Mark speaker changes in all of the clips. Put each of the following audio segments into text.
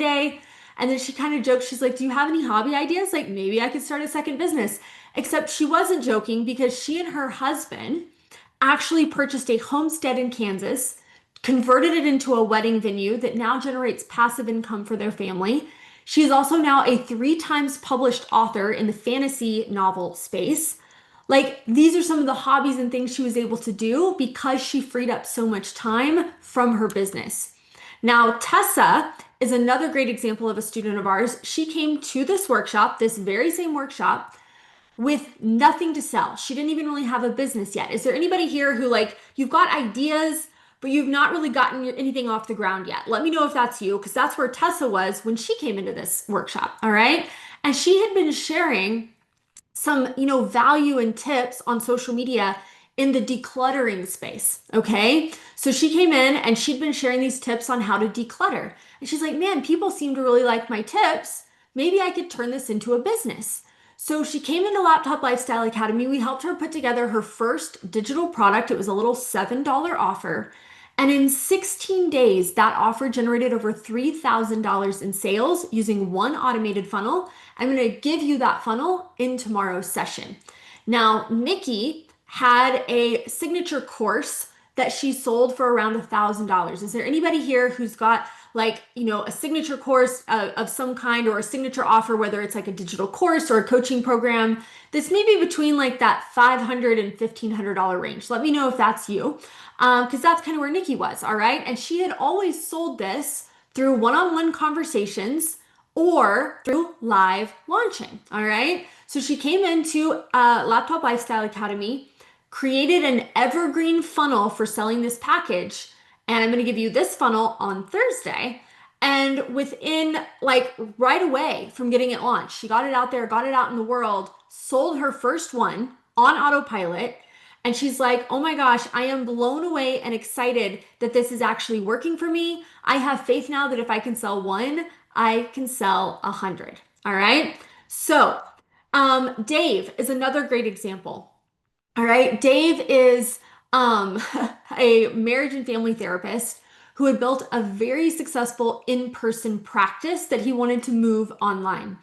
Speaker 1: day. And then she kind of joked, she's like, do you have any hobby ideas? Like maybe I could start a second business. Except she wasn't joking because she and her husband actually purchased a homestead in Kansas, converted it into a wedding venue that now generates passive income for their family. She's also now a 3 times published author in the fantasy novel space. Like, these are some of the hobbies and things she was able to do because she freed up so much time from her business. Now, Tessa is another great example of a student of ours. She came to this workshop, this very same workshop, with nothing to sell. She didn't even really have a business yet. Is there anybody here who, like, you've got ideas, but you've not really gotten anything off the ground yet? Let me know if that's you, because that's where Tessa was when she came into this workshop. All right. And she had been sharing some, value and tips on social media in the decluttering space. Okay. So she came in and she'd been sharing these tips on how to declutter. And she's like, man, people seem to really like my tips. Maybe I could turn this into a business. So she came into Laptop Lifestyle Academy. We helped her put together her first digital product. It was a little $7 offer. And in 16 days, that offer generated over $3,000 in sales using one automated funnel. I'm going to give you that funnel in tomorrow's session. Now, Nikki had a signature course that she sold for around $1,000. Is there anybody here who's got a signature course of some kind, or a signature offer, whether it's like a digital course or a coaching program that's maybe between like that $500 and $1,500 range? Let me know if that's you, because that's kind of where Nikki was. All right. And she had always sold this through one-on-one conversations or through live launching. All right. So she came into Laptop Lifestyle Academy, created an evergreen funnel for selling this package. And I'm going to give you this funnel on Thursday. And within, like, right away from getting it launched, she got it out there, got it out in the world, sold her first one on autopilot. And she's like, oh my gosh, I am blown away and excited that this is actually working for me. I have faith now that if I can sell one, I can sell 100. All right. So, Dave is another great example. All right. Dave is um, a marriage and family therapist who had built a very successful in-person practice that he wanted to move online.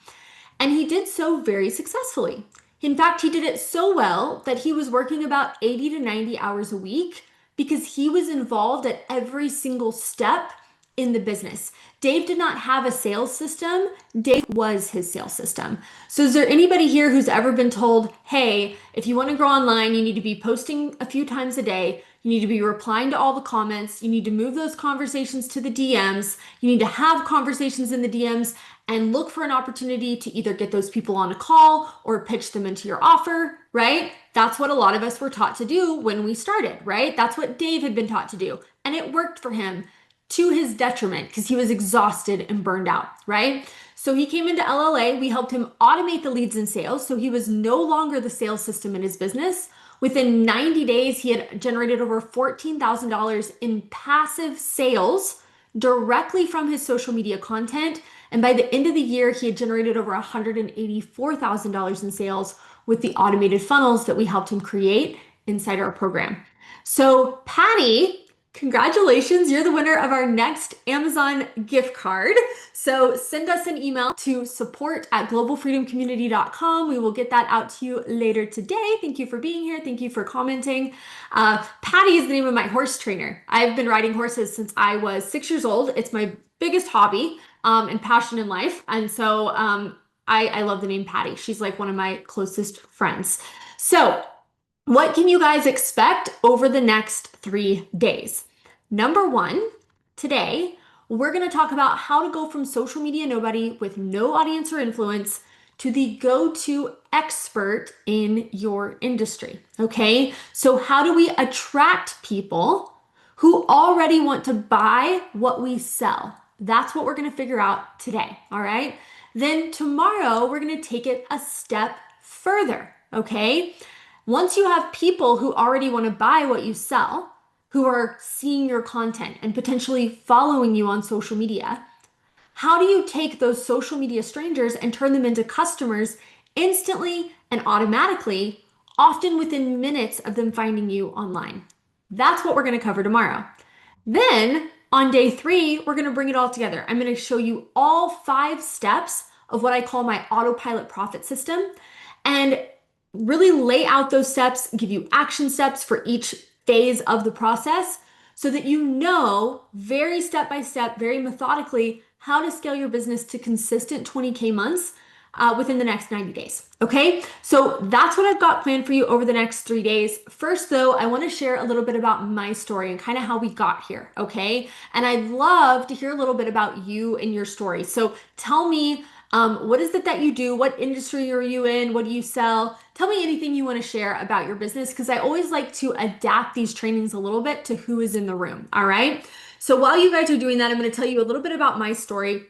Speaker 1: And he did so very successfully. In fact, he did it so well that he was working about 80 to 90 hours a week because he was involved at every single step in the business. Dave did not have a sales system. Dave was his sales system. So is there anybody here who's ever been told, hey, if you want to grow online, you need to be posting a few times a day. You need to be replying to all the comments. You need to move those conversations to the DMs. You need to have conversations in the DMs and look for an opportunity to either get those people on a call or pitch them into your offer, right? That's what a lot of us were taught to do when we started, right? That's what Dave had been taught to do. And it worked for him to his detriment because he was exhausted and burned out, right? So he came into LLA. We helped him automate the leads and sales. So he was no longer the sales system in his business. Within 90 days, he had generated over $14,000 in passive sales directly from his social media content. And by the end of the year, he had generated over $184,000 in sales with the automated funnels that we helped him create inside our program. So Patty, congratulations, you're the winner of our next Amazon gift card. So send us an email to support@globalfreedomcommunity.com. We will get that out to you later today. Thank you for being here. Thank you for commenting. Patty is the name of my horse trainer. I've been riding horses since I was 6 years old. It's my biggest hobby and passion in life. And so I love the name Patty. She's like one of my closest friends. So what can you guys expect over the next 3 days? Number one, today, we're going to talk about how to go from social media nobody with no audience or influence to the go-to expert in your industry. Okay, so how do we attract people who already want to buy what we sell? That's what we're going to figure out today. All right, then tomorrow, we're going to take it a step further. Okay. Once you have people who already want to buy what you sell, who are seeing your content and potentially following you on social media, how do you take those social media strangers and turn them into customers instantly and automatically, often within minutes of them finding you online? That's what we're going to cover tomorrow. Then On day three, we're going to bring it all together. I'm going to show you all 5 steps of what I call my autopilot profit system and really lay out those steps, give you action steps for each phase of the process so that you know very step by step, very methodically how to scale your business to consistent 20K months within the next 90 days. Okay, so that's what I've got planned for you over the next 3 days. First, though, I want to share a little bit about my story and kind of how we got here. Okay, and I'd love to hear a little bit about you and your story. So tell me, what is it that you do? What industry are you in? What do you sell? Tell me anything you want to share about your business because I always like to adapt these trainings a little bit to who is in the room. All right. So while you guys are doing that, I'm going to tell you a little bit about my story.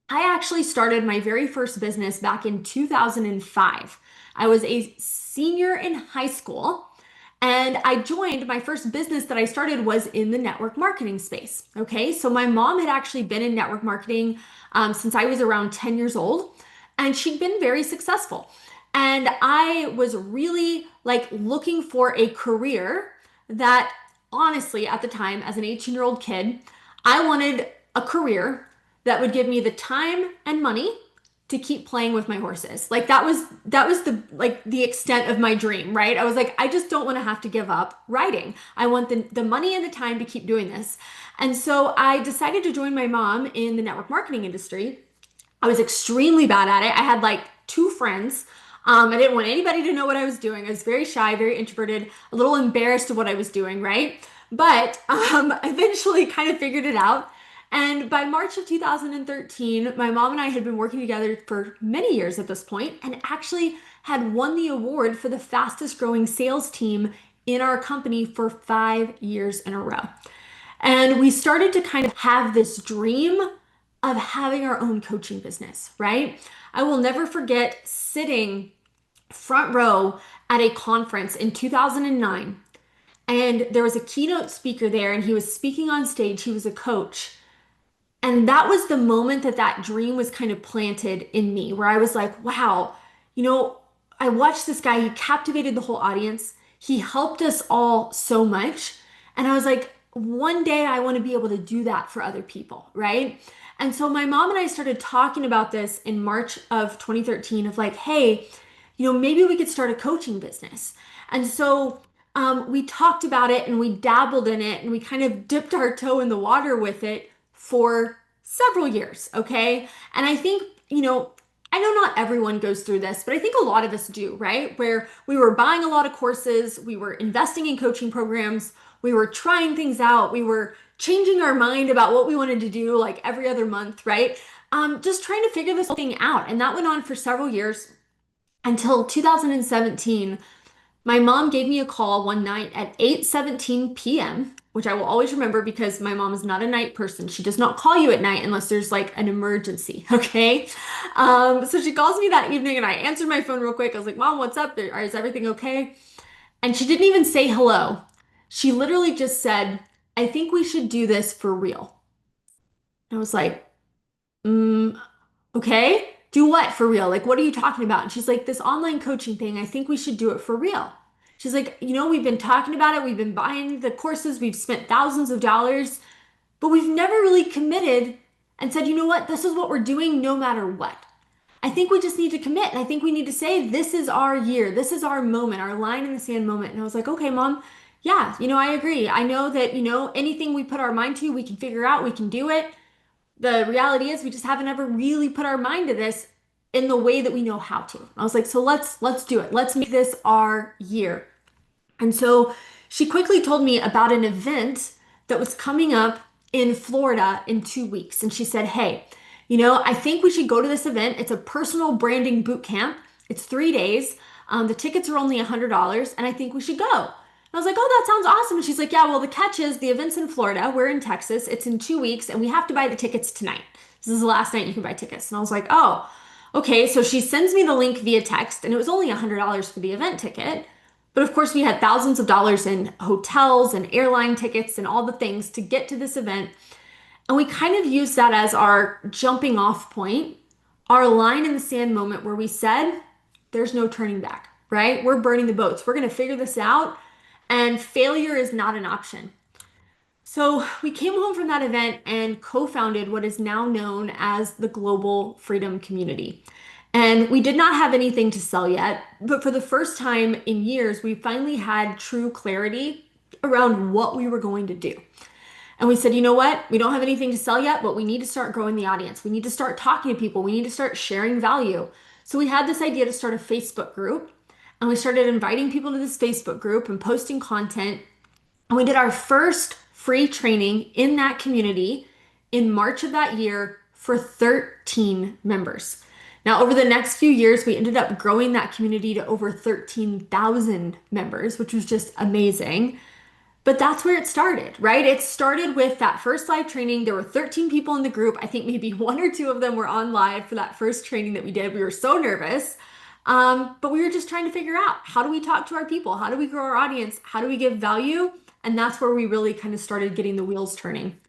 Speaker 1: I actually started my very first business back in 2005. I was a senior in high school and I joined my first business that I started was in the network marketing space. Okay, so my mom had actually been in network marketing since I was around 10 years old and she'd been very successful. And I was really like looking for a career that honestly, at the time, as an 18-year-old kid, I wanted a career that would give me the time and money to keep playing with my horses. Like that was the extent of my dream, right? I was like, I just don't want to have to give up riding. I want the money and the time to keep doing this. And so I decided to join my mom in the network marketing industry. I was extremely bad at it. I had like 2 friends. I didn't want anybody to know what I was doing. I was very shy, very introverted, a little embarrassed of what I was doing, right? But eventually kind of figured it out. And by March of 2013, my mom and I had been working together for many years at this point and actually had won the award for the fastest growing sales team in our company for 5 years in a row. And we started to kind of have this dream of having our own coaching business, right? I will never forget sitting front row at a conference in 2009. And there was a keynote speaker there, and he was speaking on stage. He was a coach. And that was the moment that that dream was kind of planted in me, where I was like, wow, you know, I watched this guy, he captivated the whole audience. He helped us all so much. And I was like, one day I want to be able to do that for other people, right? And so my mom and I started talking about this in March of 2013 of like, hey, you know, maybe we could start a coaching business. And so we talked about it and we dabbled in it and we kind of dipped our toe in the water with it for several years, okay? And I think, you know, I know not everyone goes through this, but I think a lot of us do, right? Where we were buying a lot of courses, we were investing in coaching programs, we were trying things out, we were changing our mind about what we wanted to do like every other month, right? Just trying to figure this whole thing out. And that went on for several years until 2017. My mom gave me a call one night at 8:17 p.m., which I will always remember because my mom is not a night person. She does not call you at night unless there's like an emergency, okay? So she calls me that evening and I answered my phone real quick. I was like, Mom, what's up? Is everything okay? And she didn't even say hello. She literally just said, I think we should do this for real. I was like, mm, okay. Do what for real? Like, what are you talking about? And she's like, this online coaching thing, I think we should do it for real. She's like, you know, we've been talking about it. We've been buying the courses. We've spent thousands of dollars, but we've never really committed and said, you know what? This is what we're doing no matter what. I think we just need to commit. And I think we need to say, this is our year. This is our moment, our line in the sand moment. And I was like, okay, Mom. Yeah, you know, I agree. I know that, you know, anything we put our mind to, we can figure out, we can do it. The reality is we just haven't ever really put our mind to this in the way that we know how to. I was like, so let's do it. Let's make this our year. And so she quickly told me about an event that was coming up in Florida in 2 weeks. And she said, hey, you know, I think we should go to this event. It's a personal branding boot camp. It's 3 days. The tickets are only $100, and I think we should go. I was like, oh, that sounds awesome. And she's like, yeah, well, the catch is the event's in Florida. We're in Texas. It's in 2 weeks, and we have to buy the tickets tonight. This is the last night you can buy tickets. And I was like, oh, okay. So she sends me the link via text, and it was only $100 for the event ticket. But of course, we had thousands of dollars in hotels and airline tickets and all the things to get to this event. And we kind of used that as our jumping off point, our line in the sand moment where we said, there's no turning back, right? We're burning the boats. We're going to figure this out, and failure is not an option. So we came home from that event and co-founded what is now known as the Global Freedom Community. And we did not have anything to sell yet, but for the first time in years, we finally had true clarity around what we were going to do. And we said, you know what? We don't have anything to sell yet, but we need to start growing the audience. We need to start talking to people. We need to start sharing value. So we had this idea to start a Facebook group, and we started inviting people to this Facebook group and posting content. And we did our first free training in that community in March of that year for 13 members. Now, over the next few years, we ended up growing that community to over 13,000 members, which was just amazing. But that's where it started, right? It started with that first live training. There were 13 people in the group. I think maybe one or two of them were on live for that first training that we did. We were so nervous. But we were just trying to figure out, how do we talk to our people? How do we grow our audience? How do we give value? And that's where we really kind of started getting the wheels turning.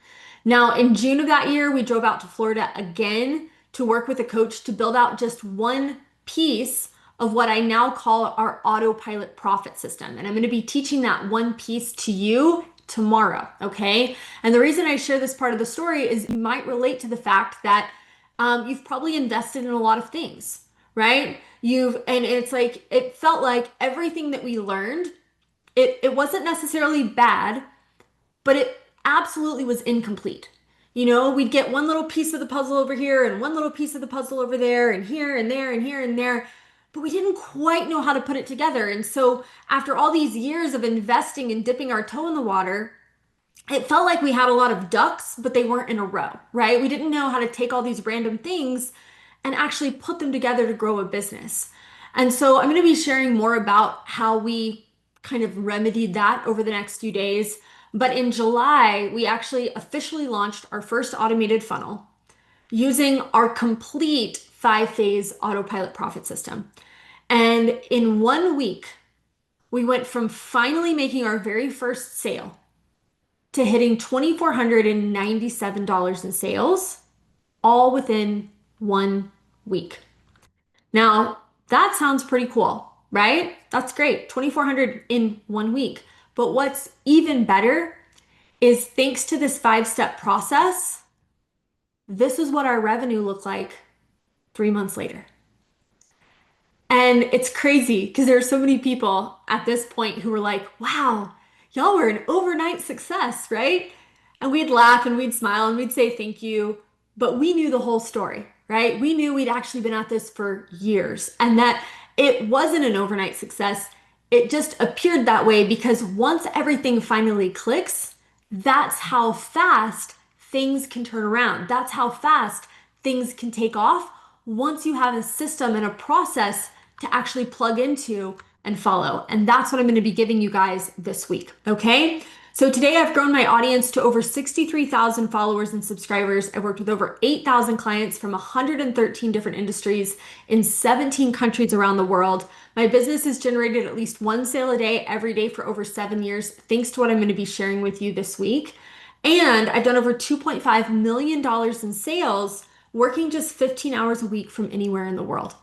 Speaker 1: Now, in June of that year, we drove out to Florida again to work with a coach to build out just one piece of what I now call our autopilot profit system. And I'm going to be teaching that one piece to you tomorrow, okay? And the reason I share this part of the story is you might relate to the fact that you've probably invested in a lot of things, right? And it's like, it felt like everything that we learned, it wasn't necessarily bad, but it absolutely was incomplete. You know, we'd get one little piece of the puzzle over here and one little piece of the puzzle over there and here and there and here and there, but we didn't quite know how to put it together. And so after all these years of investing and dipping our toe in the water, it felt like we had a lot of ducks, but they weren't in a row, right? We didn't know how to take all these random things and actually put them together to grow a business. And so I'm going to be sharing more about how we kind of remedied that over the next few days. But in July, we actually officially launched our first automated funnel using our complete 5-phase autopilot profit system. And in 1 week, we went from finally making our very first sale to hitting $2,497 in sales, all within 1 week. Now, that sounds pretty cool, right? That's great. 2,400 in 1 week. But what's even better is, thanks to this 5-step process, this is what our revenue looked like 3 months later. And it's crazy because there are so many people at this point who were like, wow, y'all were an overnight success, right? And we'd laugh and we'd smile and we'd say thank you. But we knew the whole story, right? We knew we'd actually been at this for years and that it wasn't an overnight success. It just appeared that way because once everything finally clicks, that's how fast things can turn around. That's how fast things can take off once you have a system and a process to actually plug into and follow. And that's what I'm going to be giving you guys this week. Okay. So today I've grown my audience to over 63,000 followers and subscribers. I've worked with over 8,000 clients from 113 different industries in 17 countries around the world. My business has generated at least one sale a day every day for over 7 years, thanks to what I'm going to be sharing with you this week. And I've done over $2.5 million in sales working just 15 hours a week from anywhere in the world.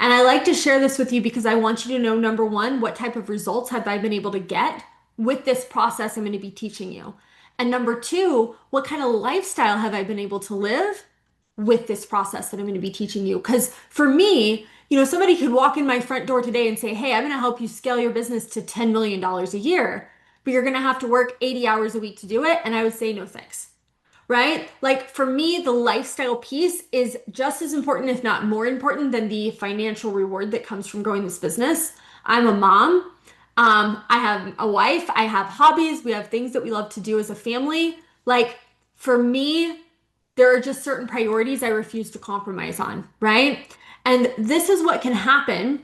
Speaker 1: And I like to share this with you because I want you to know, number one, what type of results have I been able to get with this process I'm going to be teaching you? And number two, what kind of lifestyle have I been able to live with this process that I'm going to be teaching you? Because for me, you know, somebody could walk in my front door today and say, hey, I'm going to help you scale your business to $10 million a year, but you're going to have to work 80 hours a week to do it. And I would say, no, thanks. Right? Like for me, the lifestyle piece is just as important, if not more important, than the financial reward that comes from growing this business. I'm a mom. I have a wife. I have hobbies. We have things that we love to do as a family. Like for me, there are just certain priorities I refuse to compromise on, right? And this is what can happen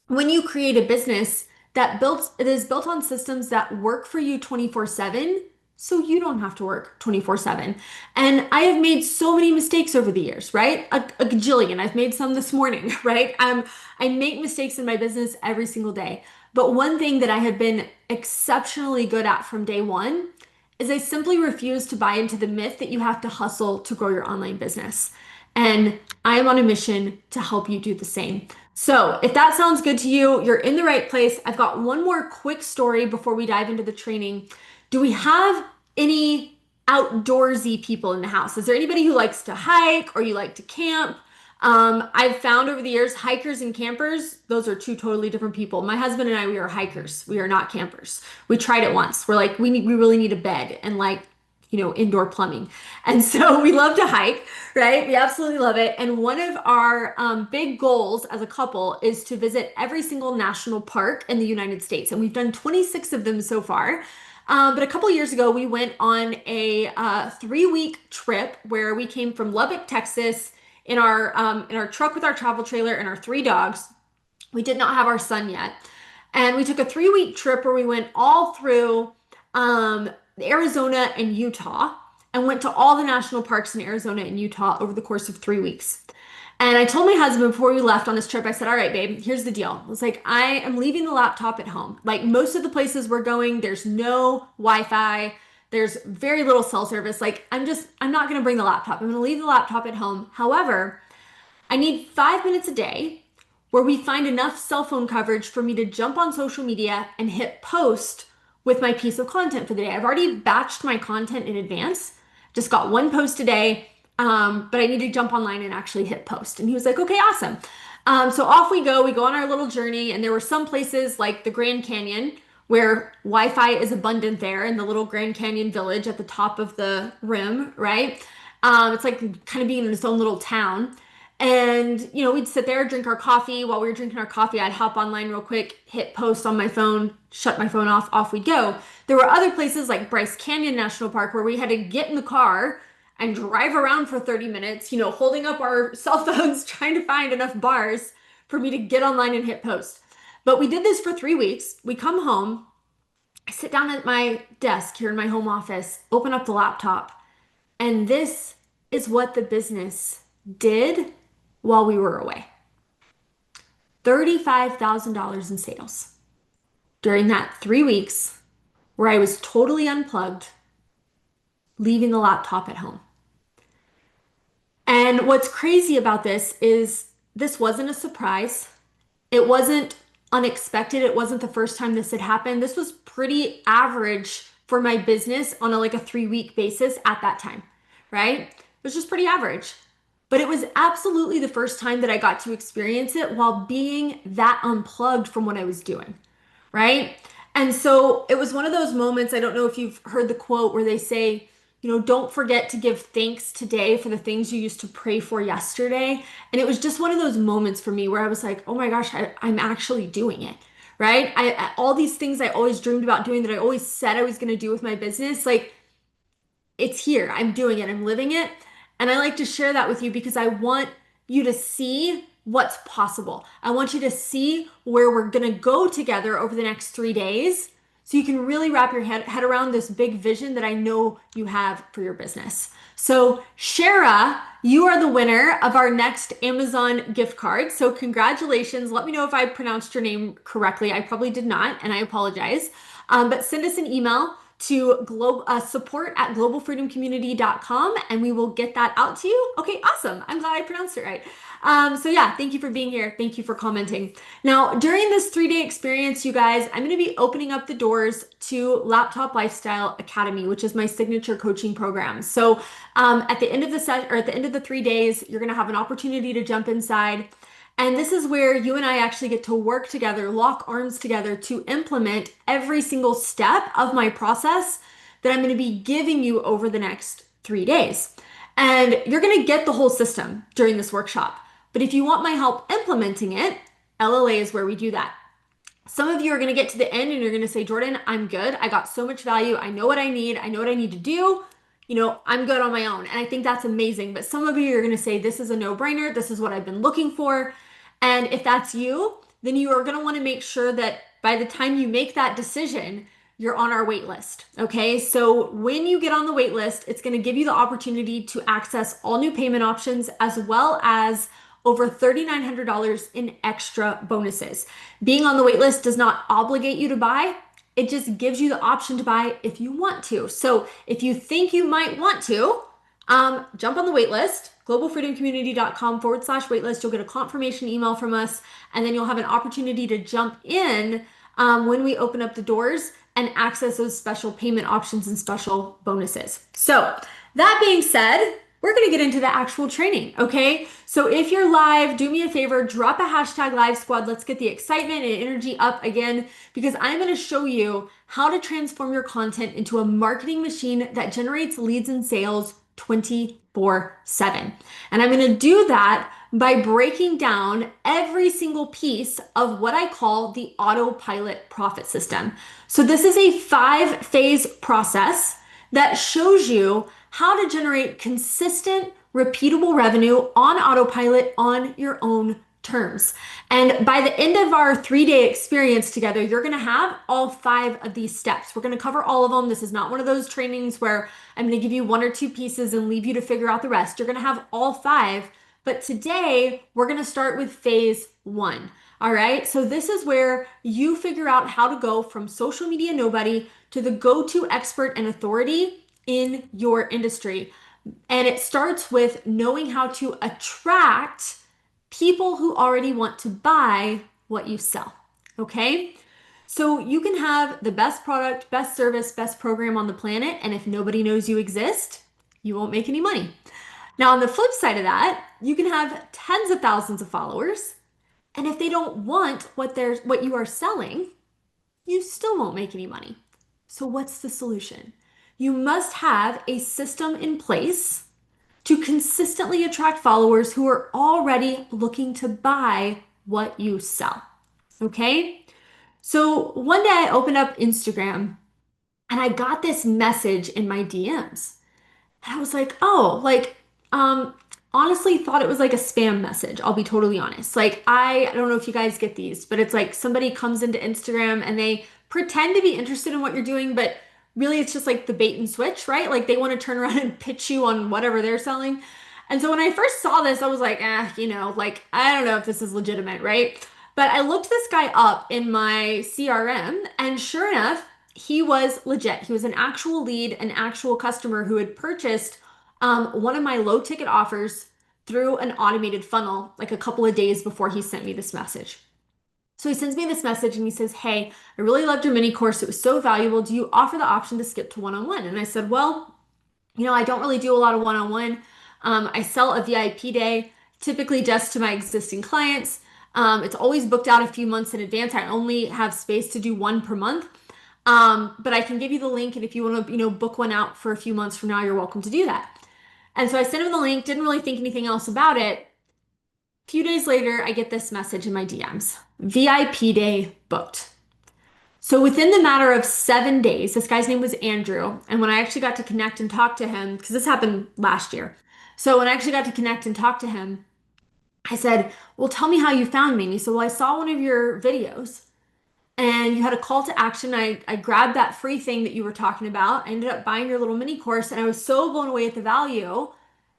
Speaker 1: when you create a business that is built on systems that work for you 24/7, so you don't have to work 24/7. And I have made so many mistakes over the years, right? A gajillion. I've made some this morning, right? I make mistakes in my business every single day. But one thing that I have been exceptionally good at from day one is I simply refuse to buy into the myth that you have to hustle to grow your online business. And I am on a mission to help you do the same. So if that sounds good to you, you're in the right place. I've got one more quick story before we dive into the training. Do we have any outdoorsy people in the house? Is there anybody who likes to hike or you like to camp? I've found over the years, hikers and campers, those are two totally different people. My husband and I, we are hikers. We are not campers. We tried it once. We're like, we really need a bed and like, indoor plumbing. And so we love to hike, right? We absolutely love it. And one of our big goals as a couple is to visit every single national park in the United States. And we've done 26 of them so far. But a couple years ago, we went on a 3-week trip where we came from Lubbock, Texas, in our truck with our travel trailer and our 3 dogs. We did not have our son yet, and we took a 3-week trip where we went all through Arizona and Utah, and went to all the national parks in Arizona and Utah over the course of 3 weeks. And I told my husband before we left on this trip, I said, all right, babe, here's the deal. I was like, I am leaving the laptop at home. Like most of the places we're going, there's no Wi-Fi. There's very little cell service. Like I'm not going to bring the laptop. I'm going to leave the laptop at home. However, I need 5 minutes a day where we find enough cell phone coverage for me to jump on social media and hit post with my piece of content for the day. I've already batched my content in advance, just got one post a day, but I need to jump online and actually hit post. And he was like, okay, awesome. So off we go. We go on our little journey, and there were some places like the Grand Canyon where Wi-Fi is abundant there in the little Grand Canyon village at the top of the rim, right? It's like kind of being in its own little town. And, we'd sit there, drink our coffee. While we were drinking our coffee, I'd hop online real quick, hit post on my phone, shut my phone off we'd go. There were other places like Bryce Canyon National Park where we had to get in the car and drive around for 30 minutes, holding up our cell phones, trying to find enough bars for me to get online and hit post. But we did this for 3 weeks. We come home, I sit down at my desk here in my home office, open up the laptop, and this is what the business did while we were away. $35,000 in sales during that 3 weeks where I was totally unplugged, leaving the laptop at home. And what's crazy about this is this wasn't a surprise. It wasn't unexpected. It wasn't the first time this had happened. This was pretty average for my business on like a 3-week basis at that time, right? It was just pretty average. But it was absolutely the first time that I got to experience it while being that unplugged from what I was doing, right? And so it was one of those moments, I don't know if you've heard the quote where they say, don't forget to give thanks today for the things you used to pray for yesterday. And it was just one of those moments for me where I was like, oh my gosh, I'm actually doing it, right? All these things I always dreamed about doing that I always said I was going to do with my business, like it's here. I'm doing it. I'm living it. And I like to share that with you because I want you to see what's possible. I want you to see where we're going to go together over the next 3 days so you can really wrap your head around this big vision that I know you have for your business. So Shara, you are the winner of our next Amazon gift card. So congratulations. Let me know if I pronounced your name correctly. I probably did not, and I apologize. But send us an email to support at globalfreedomcommunity.com and we will get that out to you. Okay, awesome. I'm glad I pronounced it right. So yeah, thank you for being here. Thank you for commenting. Now, during this 3-day experience, you guys, I'm going to be opening up the doors to Laptop Lifestyle Academy, which is my signature coaching program. So at the end of the set or at the end of the 3 days, you're going to have an opportunity to jump inside. And this is where you and I actually get to work together, lock arms together to implement every single step of my process that I'm going to be giving you over the next 3 days. And you're going to get the whole system during this workshop. But if you want my help implementing it, LLA is where we do that. Some of you are going to get to the end and you're going to say, Jordan, I'm good. I got so much value. I know what I need. I know what I need to do. I'm good on my own. And I think that's amazing. But some of you are going to say, this is a no-brainer. This is what I've been looking for. And if that's you, then you are going to want to make sure that by the time you make that decision, you're on our wait list. Okay. So when you get on the wait list, it's going to give you the opportunity to access all new payment options as well as over $3,900 in extra bonuses. Being on the wait list does not obligate you to buy. It just gives you the option to buy if you want to. So if you think you might want to, jump on the wait list, globalfreedomcommunity.com/waitlist. You'll get a confirmation email from us, and then you'll have an opportunity to jump in when we open up the doors. and access those special payment options and special bonuses. So that being said, we're going to get into the actual training, okay? So if you're live, do me a favor, drop a hashtag live squad. Let's get the excitement and energy up again, because I'm going to show you how to transform your content into a marketing machine that generates leads and sales 24/7. And I'm going to do that by breaking down every single piece of what I call the autopilot profit system. So this is a 5-phase process that shows you how to generate consistent, repeatable revenue on autopilot on your own terms. And by the end of our 3-day experience together, you're going to have all 5 of these steps. We're going to cover all of them. This is not one of those trainings where I'm going to give you 1 or 2 pieces and leave you to figure out the rest. You're going to have all 5. But today we're going to start with phase 1. All right. So this is where you figure out how to go from social media nobody to the go-to expert and authority in your industry. And it starts with knowing how to attract people who already want to buy what you sell. Okay. So you can have the best product, best service, best program on the planet. And if nobody knows you exist, you won't make any money. Now, on the flip side of that, you can have tens of thousands of followers, and if they don't want what you are selling, you still won't make any money. So what's the solution? You must have a system in place to consistently attract followers who are already looking to buy what you sell. Okay? So one day I opened up Instagram and I got this message in my DMs. And I was like, oh, honestly thought it was like a spam message. I'll be totally honest. Like, I don't know if you guys get these, but it's like somebody comes into Instagram and they pretend to be interested in what you're doing, but really it's just like the bait and switch, right? Like they want to turn around and pitch you on whatever they're selling. And so when I first saw this, I was like, I don't know if this is legitimate, right? But I looked this guy up in my CRM, and sure enough, he was legit. He was an actual lead, an actual customer who had purchased one of my low ticket offers through an automated funnel like a couple of days before he sent me this message. So he sends me this message and he says, hey, I really loved your mini course. It was so valuable. Do you offer the option to skip to one-on-one? And I said, well, I don't really do a lot of one-on-one. I sell a VIP day, typically just to my existing clients. It's always booked out a few months in advance. I only have space to do 1 per month. But I can give you the link. And if you want to, book one out for a few months from now, you're welcome to do that. And so I sent him the link, didn't really think anything else about it. A few days later, I get this message in my DMs, VIP day booked. So within the matter of 7 days, this guy's name was Andrew. And when I actually got to connect and talk to him, because this happened last year. So when I actually got to connect and talk to him, I said, well, tell me how you found me. And he said, well, I saw one of your videos and you had a call to action. I grabbed that free thing that you were talking about. I ended up buying your little mini course and I was so blown away at the value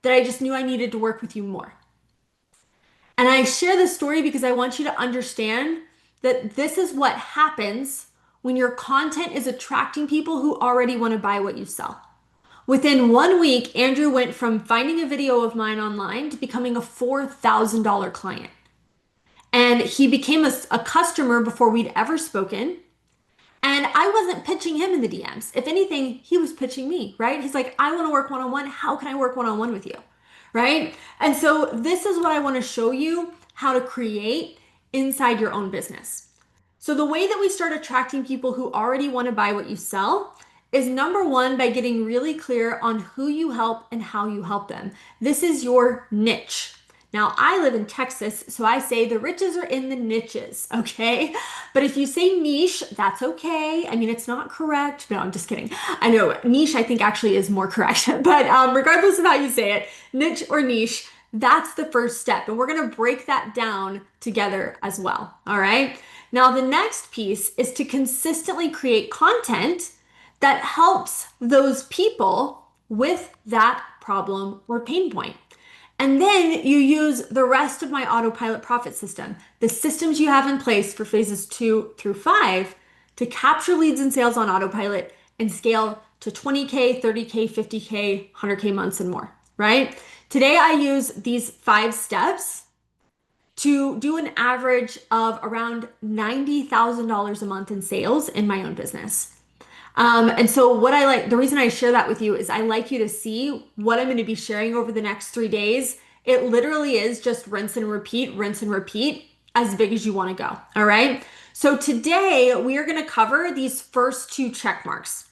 Speaker 1: that I just knew I needed to work with you more. And I share this story because I want you to understand that this is what happens when your content is attracting people who already want to buy what you sell. Within 1 week, Andrew went from finding a video of mine online to becoming a $4,000 client. And he became a customer before we'd ever spoken. And I wasn't pitching him in the DMs. If anything, he was pitching me, right? He's like, I want to work one-on-one. How can I work one-on-one with you? Right? And so this is what I want to show you how to create inside your own business. So the way that we start attracting people who already want to buy what you sell is number 1, by getting really clear on who you help and how you help them. This is your niche. Now, I live in Texas, so I say the riches are in the niches, okay? But if you say niche, that's okay. I mean, it's not correct. No, I'm just kidding. I know niche, I think actually is more correct. But regardless of how you say it, niche or niche, that's the first step. And we're going to break that down together as well, all right? Now, the next piece is to consistently create content that helps those people with that problem or pain point. And then you use the rest of my autopilot profit system, the systems you have in place for phases 2 through 5 to capture leads and sales on autopilot and scale to 20K, 30K, 50K, 100K months and more, right? Today, I use these 5 steps to do an average of around $90,000 a month in sales in my own business. And so what I like, the reason I share that with you is I like you to see what I'm going to be sharing over the next 3 days. It literally is just rinse and repeat as big as you want to go. All right. So today we are going to cover these first two check marks.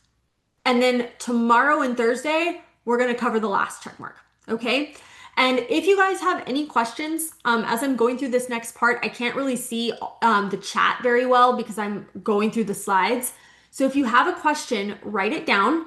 Speaker 1: And then tomorrow and Thursday, we're going to cover the last check mark. Okay. And if you guys have any questions, as I'm going through this next part, I can't really see the chat very well because I'm going through the slides. So if you have a question, write it down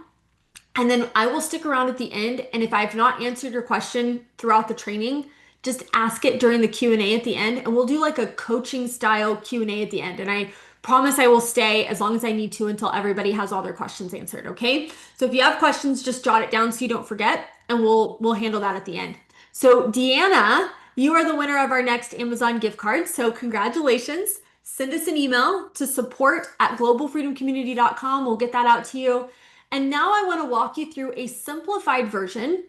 Speaker 1: and then I will stick around at the end. And if I've not answered your question throughout the training, just ask it during the Q&A at the end and we'll do like a coaching style Q&A at the end. And I promise I will stay as long as I need to until everybody has all their questions answered, okay? So if you have questions, just jot it down so you don't forget and we'll handle that at the end. So Deanna, you are the winner of our next Amazon gift card. So congratulations. Send us an email to support@globalfreedomcommunity.com. We'll get that out to you. And now I want to walk you through a simplified version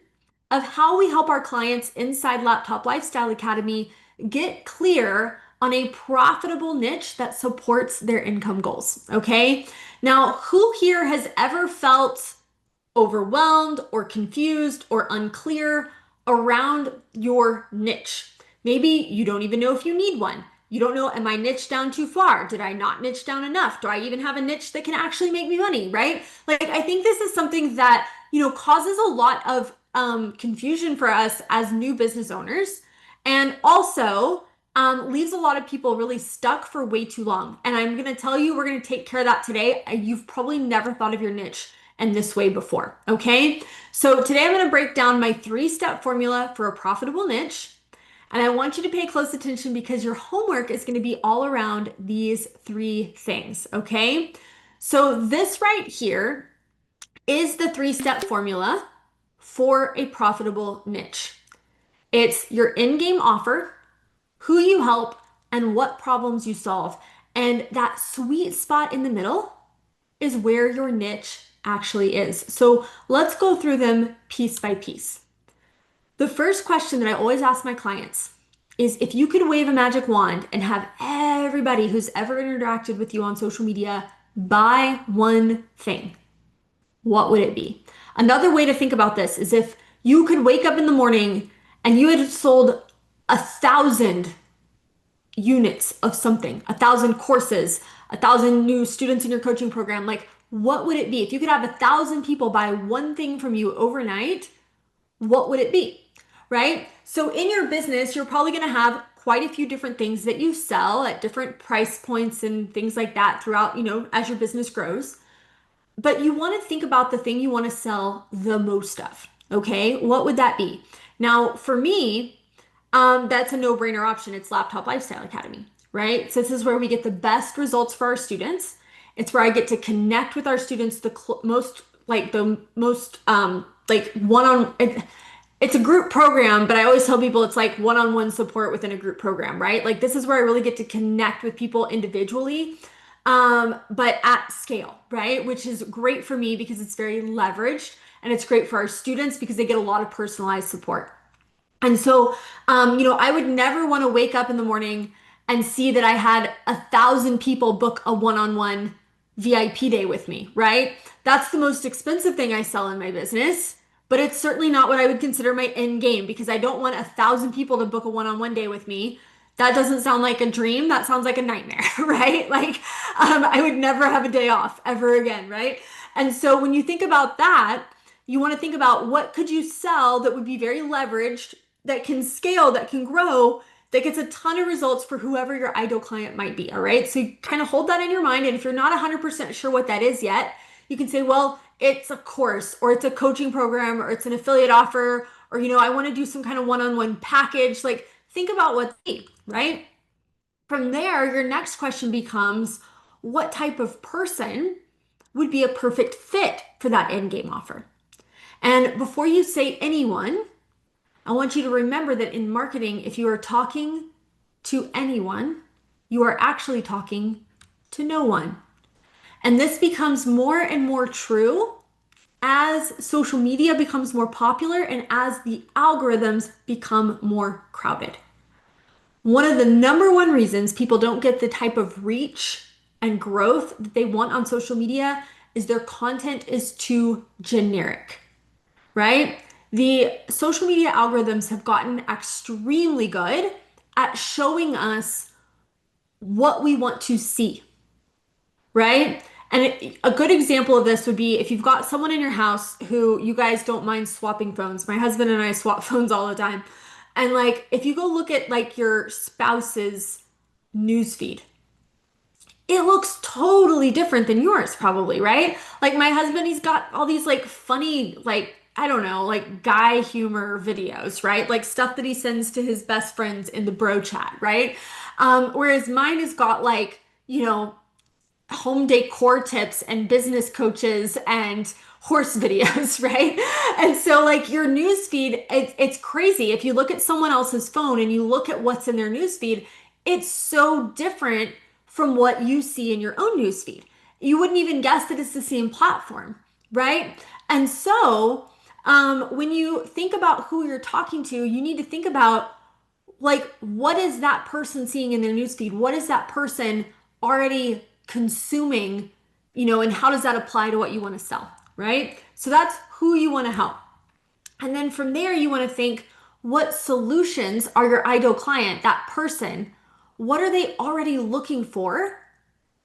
Speaker 1: of how we help our clients inside Laptop Lifestyle Academy get clear on a profitable niche that supports their income goals. Okay. Now, who here has ever felt overwhelmed or confused or unclear around your niche? Maybe you don't even know if you need one. You don't know, am I niched down too far? Did I not niche down enough? Do I even have a niche that can actually make me money, right? Like, I think this is something that, causes a lot of confusion for us as new business owners and also leaves a lot of people really stuck for way too long. And I'm going to tell you, we're going to take care of that today. You've probably never thought of your niche in this way before. Okay. So today I'm going to break down my 3-step formula for a profitable niche. And I want you to pay close attention because your homework is going to be all around these 3 things. Okay. So this right here is the 3-step formula for a profitable niche. It's your in-game offer, who you help, and what problems you solve. And that sweet spot in the middle is where your niche actually is. So let's go through them piece by piece. The first question that I always ask my clients is if you could wave a magic wand and have everybody who's ever interacted with you on social media buy one thing, what would it be? Another way to think about this is if you could wake up in the morning and you had sold 1,000 units of something, 1,000 courses, 1,000 new students in your coaching program, like what would it be? If you could have 1,000 people buy one thing from you overnight, what would it be? Right? So in your business, you're probably going to have quite a few different things that you sell at different price points and things like that throughout, as your business grows. But you want to think about the thing you want to sell the most of. Okay. What would that be? Now, for me, that's a no-brainer option. It's Laptop Lifestyle Academy, right? So this is where we get the best results for our students. It's where I get to connect with our students the most one-on. It's a group program, but I always tell people it's like one-on-one support within a group program, right? Like this is where I really get to connect with people individually, but at scale, right? Which is great for me because it's very leveraged, and it's great for our students because they get a lot of personalized support. And so, I would never want to wake up in the morning and see that I had 1,000 people book a one-on-one VIP day with me, right? That's the most expensive thing I sell in my business, but it's certainly not what I would consider my end game because I don't want 1,000 people to book a one-on-one day with me. That doesn't sound like a dream. That sounds like a nightmare, right? Like, I would never have a day off ever again, right? And so when you think about that, you want to think about what could you sell that would be very leveraged, that can scale, that can grow, that gets a ton of results for whoever your ideal client might be. All right. So you kind of hold that in your mind. And if you're not 100% sure what that is yet, you can say, well, it's a course or it's a coaching program or it's an affiliate offer, or, I want to do some kind of one-on-one package. Like think about what they, right? From there, your next question becomes, what type of person would be a perfect fit for that end game offer? And before you say anyone, I want you to remember that in marketing, if you are talking to anyone, you are actually talking to no one. And this becomes more and more true as social media becomes more popular and as the algorithms become more crowded. One of the number one reasons people don't get the type of reach and growth that they want on social media is their content is too generic, right? The social media algorithms have gotten extremely good at showing us what we want to see, right? And a good example of this would be if you've got someone in your house who you guys don't mind swapping phones. My husband and I swap phones all the time. And like if you go look at like your spouse's newsfeed, it looks totally different than yours, probably, right? Like my husband, he's got all these like funny, like, I don't know, like guy humor videos, right? Like stuff that he sends to his best friends in the bro chat, right? Whereas mine has got like, home decor tips and business coaches and horse videos, right? And so like your news feed, it's crazy. If you look at someone else's phone and you look at what's in their news feed, it's so different from what you see in your own news feed. You wouldn't even guess that it's the same platform, right? And so when you think about who you're talking to, you need to think about like what is that person seeing in their newsfeed? What is that person already consuming, and how does that apply to what you want to sell, right? So that's who you want to help. And then from there, you want to think what solutions are your ideal client, that person, what are they already looking for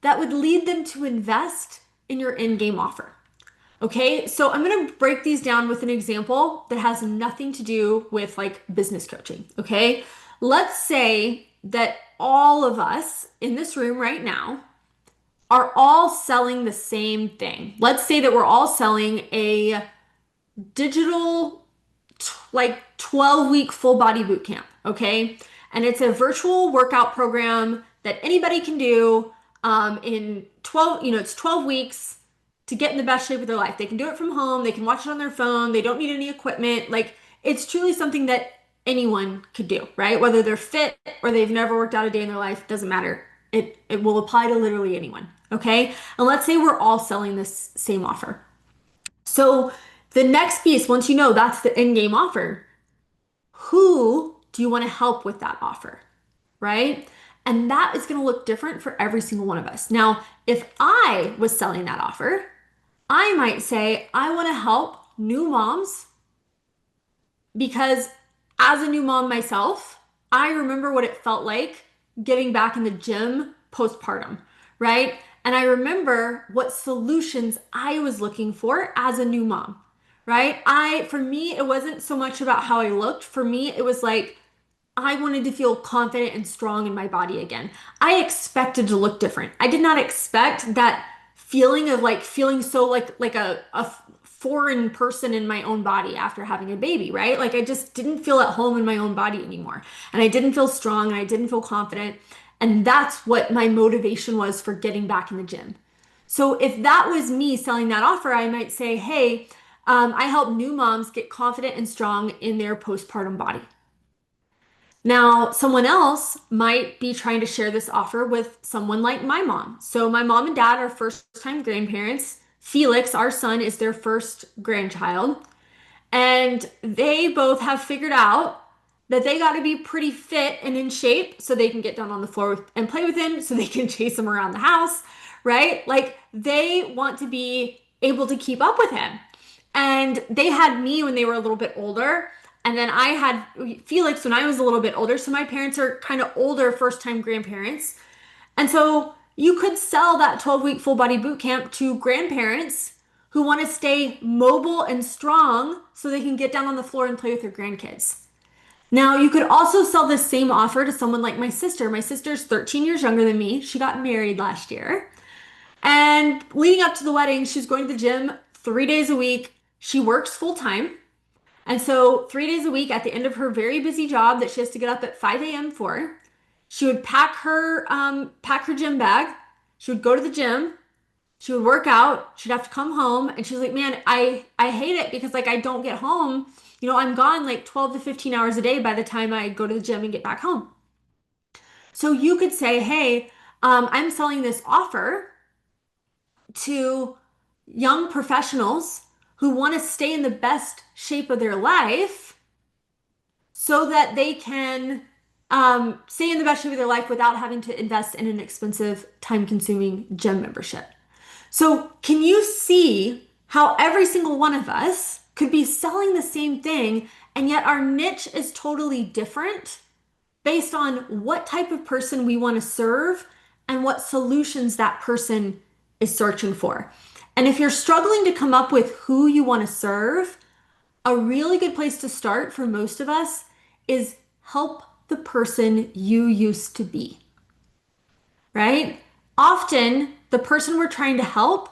Speaker 1: that would lead them to invest in your in-game offer? Okay, so I'm going to break these down with an example that has nothing to do with like business coaching. Okay, let's say that all of us in this room right now are all selling the same thing. Let's say that we're all selling a digital, like 12-week full body boot camp. Okay, and it's a virtual workout program that anybody can do in 12, it's 12 weeks to get in the best shape of their life. They can do it from home, they can watch it on their phone, they don't need any equipment. Like it's truly something that anyone could do, right? Whether they're fit or they've never worked out a day in their life, doesn't matter. It will apply to literally anyone. Okay. And let's say we're all selling this same offer. So the next piece, once you know that's the in-game offer, who do you want to help with that offer? Right? And that is going to look different for every single one of us. Now, if I was selling that offer, I might say, I want to help new moms because as a new mom myself, I remember what it felt like getting back in the gym postpartum, right? And I remember what solutions I was looking for as a new mom, right? For me, it wasn't so much about how I looked. For me, it was like, I wanted to feel confident and strong in my body again. I expected to look different. I did not expect that feeling of like feeling so like a foreign person in my own body after having a baby, right? Like I just didn't feel at home in my own body anymore. And I didn't feel strong and I didn't feel confident. And that's what my motivation was for getting back in the gym. So if that was me selling that offer, I might say, hey, I help new moms get confident and strong in their postpartum body. Now, someone else might be trying to share this offer with someone like my mom. So, my mom and dad are first time grandparents. Felix, our son, is their first grandchild. And they both have figured out that they got to be pretty fit and in shape so they can get down on the floor and play with him, so they can chase him around the house, right? Like they want to be able to keep up with him. And they had me when they were a little bit older. And then I had Felix when I was a little bit older. So my parents are kind of older first time grandparents. And so you could sell that 12-week full body boot camp to grandparents who want to stay mobile and strong so they can get down on the floor and play with their grandkids. Now, you could also sell this same offer to someone like my sister. My sister's 13 years younger than me. She got married last year. And leading up to the wedding, she's going to the gym 3 days a week. She works full time. And so 3 days a week at the end of her very busy job that she has to get up at 5 a.m. for, she would pack her gym bag. She would go to the gym. She would work out. She'd have to come home. And she's like, man, I hate it because like I don't get home. I'm gone like 12 to 15 hours a day by the time I go to the gym and get back home. So you could say, hey, I'm selling this offer to young professionals who want to stay in the best shape of their life so that they can stay in the best shape of their life without having to invest in an expensive, time consuming gym membership. So, can you see how every single one of us could be selling the same thing and yet our niche is totally different based on what type of person we want to serve and what solutions that person is searching for? And if you're struggling to come up with who you want to serve, a really good place to start for most of us is help the person you used to be, right? Often, the person we're trying to help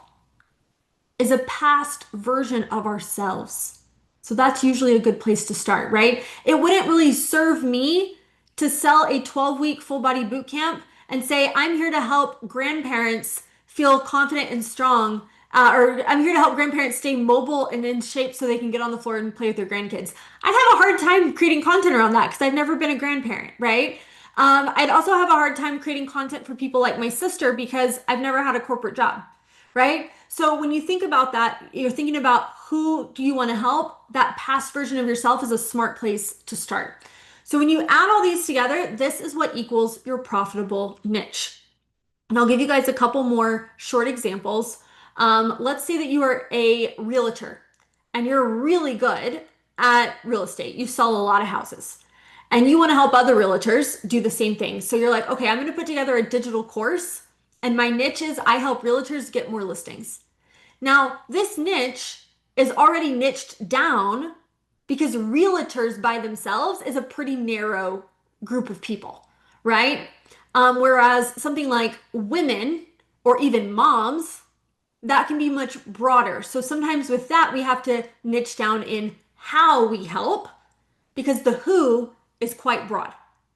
Speaker 1: is a past version of ourselves. So that's usually a good place to start, right? It wouldn't really serve me to sell a 12-week full body boot camp and say, I'm here to help grandparents feel confident and strong, or I'm here to help grandparents stay mobile and in shape so they can get on the floor and play with their grandkids. I'd have a hard time creating content around that because I've never been a grandparent, right? I'd also have a hard time creating content for people like my sister because I've never had a corporate job, right? So when you think about that, you're thinking about who do you want to help? That past version of yourself is a smart place to start. So when you add all these together, this is what equals your profitable niche. And I'll give you guys a couple more short examples. Let's say that you are a realtor and you're really good at real estate. You sell a lot of houses and you want to help other realtors do the same thing. So you're like, okay, I'm going to put together a digital course and my niche is I help realtors get more listings. Now, this niche is already niched down because realtors by themselves is a pretty narrow group of people, right? Whereas something like women or even moms, that can be much broader. So sometimes with that, we have to niche down in how we help because the who is quite broad.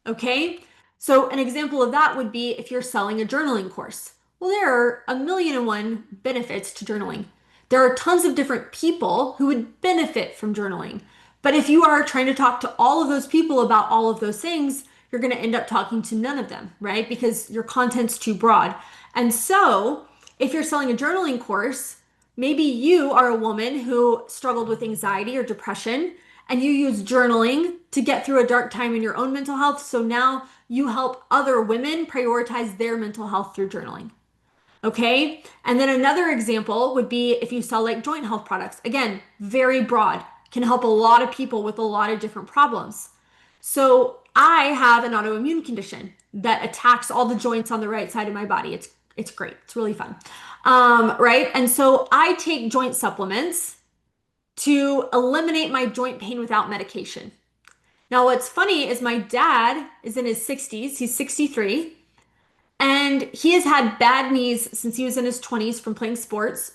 Speaker 1: Okay. So an example of that would be if you're selling a journaling course. Well, there are a million and one benefits to journaling. There are tons of different people who would benefit from journaling. But if you are trying to talk to all of those people about all of those things, you're going to end up talking to none of them, right? Because your content's too broad. And so if you're selling a journaling course, maybe you are a woman who struggled with anxiety or depression and you use journaling to get through a dark time in your own mental health. So now you help other women prioritize their mental health through journaling. Okay. And then another example would be if you sell like joint health products. Again, very broad, can help a lot of people with a lot of different problems. So I have an autoimmune condition that attacks all the joints on the right side of my body. It's great. It's really fun. Right. And so I take joint supplements to eliminate my joint pain without medication. Now, what's funny is my dad is in his 60s. He's 63. And he has had bad knees since he was in his 20s from playing sports.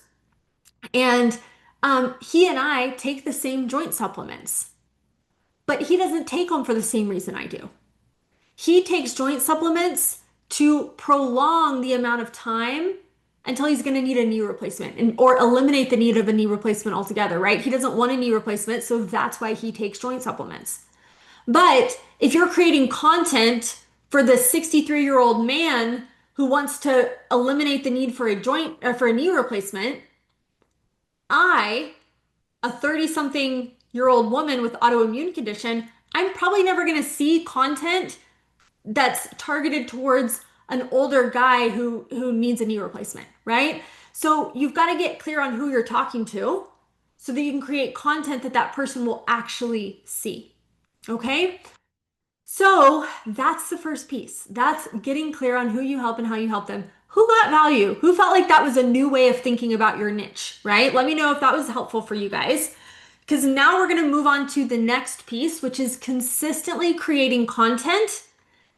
Speaker 1: And he and I take the same joint supplements, but he doesn't take them for the same reason I do. He takes joint supplements to prolong the amount of time until he's going to need a knee replacement or eliminate the need of a knee replacement altogether, right? He doesn't want a knee replacement, so that's why he takes joint supplements. But if you're creating content for the 63-year-old man who wants to eliminate the need for a joint or for a knee replacement, I, a 30-something-year-old woman with autoimmune condition, I'm probably never going to see content that's targeted towards an older guy who needs a knee replacement, right? So you've got to get clear on who you're talking to so that you can create content that that person will actually see. Okay? So that's the first piece. That's getting clear on who you help and how you help them. Who got value? Who felt like that was a new way of thinking about your niche, right? Let me know if that was helpful for you guys. Because now we're going to move on to the next piece, which is consistently creating content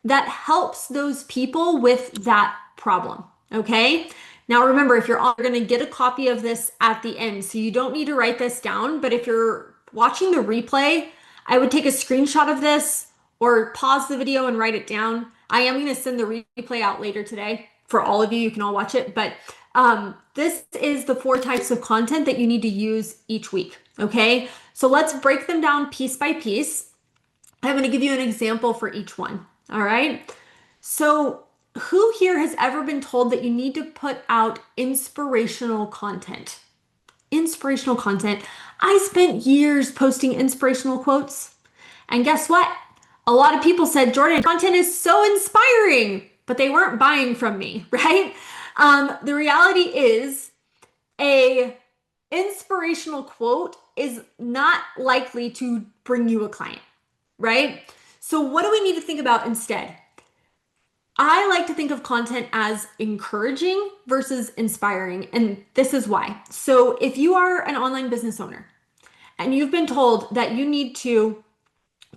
Speaker 1: that helps those people with that problem. Okay. Now remember, if you're going to get a copy of this at the end, so you don't need to write this down, but if you're watching the replay, I would take a screenshot of this or pause the video and write it down. I am going to send the replay out later today for all of you. You can all watch it, but this is the 4 types of content that you need to use each week. Okay. So let's break them down piece by piece. I'm going to give you an example for each one. All right. So who here has ever been told that you need to put out inspirational content? Inspirational content. I spent years posting inspirational quotes. And guess what? A lot of people said, Jordan, content is so inspiring, but they weren't buying from me, right? The reality is a inspirational quote is not likely to bring you a client, right? So what do we need to think about instead? I like to think of content as encouraging versus inspiring, and this is why. So if you are an online business owner and you've been told that you need to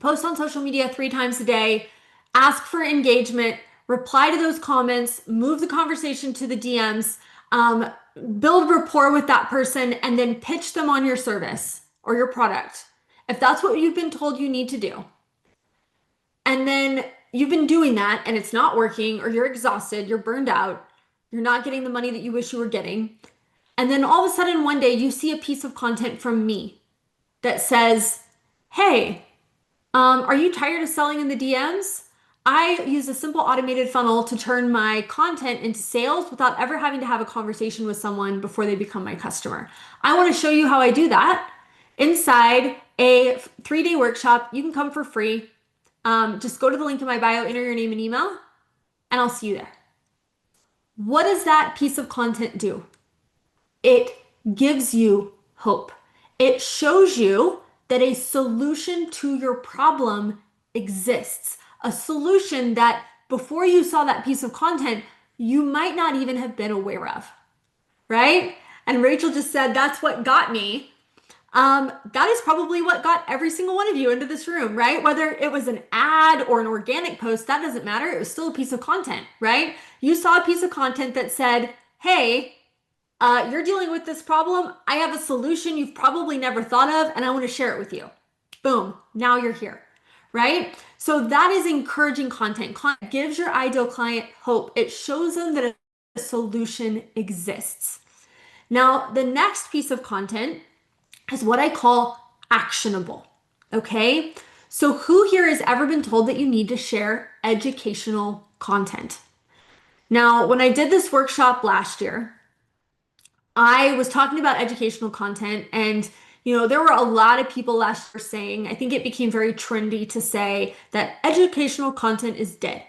Speaker 1: post on social media 3 times a day, ask for engagement, reply to those comments, move the conversation to the DMs, um, build rapport with that person, and then pitch them on your service or your product. If that's what you've been told you need to do, and then you've been doing that and it's not working, or you're exhausted, you're burned out, you're not getting the money that you wish you were getting, and then all of a sudden one day you see a piece of content from me that says, hey, are you tired of selling in the DMs? I use a simple automated funnel to turn my content into sales without ever having to have a conversation with someone before they become my customer. I want to show you how I do that inside a 3-day workshop. You can come for free. Just go to the link in my bio, enter your name and email, and I'll see you there. What does that piece of content do? It gives you hope. It shows you that a solution to your problem exists. A solution that before you saw that piece of content, you might not even have been aware of, right? And Rachel just said, that's what got me. That is probably what got every single one of you into this room, right? Whether it was an ad or an organic post, that doesn't matter. It was still a piece of content, right? You saw a piece of content that said, hey, you're dealing with this problem. I have a solution you've probably never thought of, and I want to share it with you. Boom, now you're here, right? So that is encouraging content. Content gives your ideal client hope. It shows them that a solution exists. Now, the next piece of content is what I call actionable, okay? So who here has ever been told that you need to share educational content? Now, when I did this workshop last year, I was talking about educational content, and there were a lot of people last year saying, I think it became very trendy to say that educational content is dead.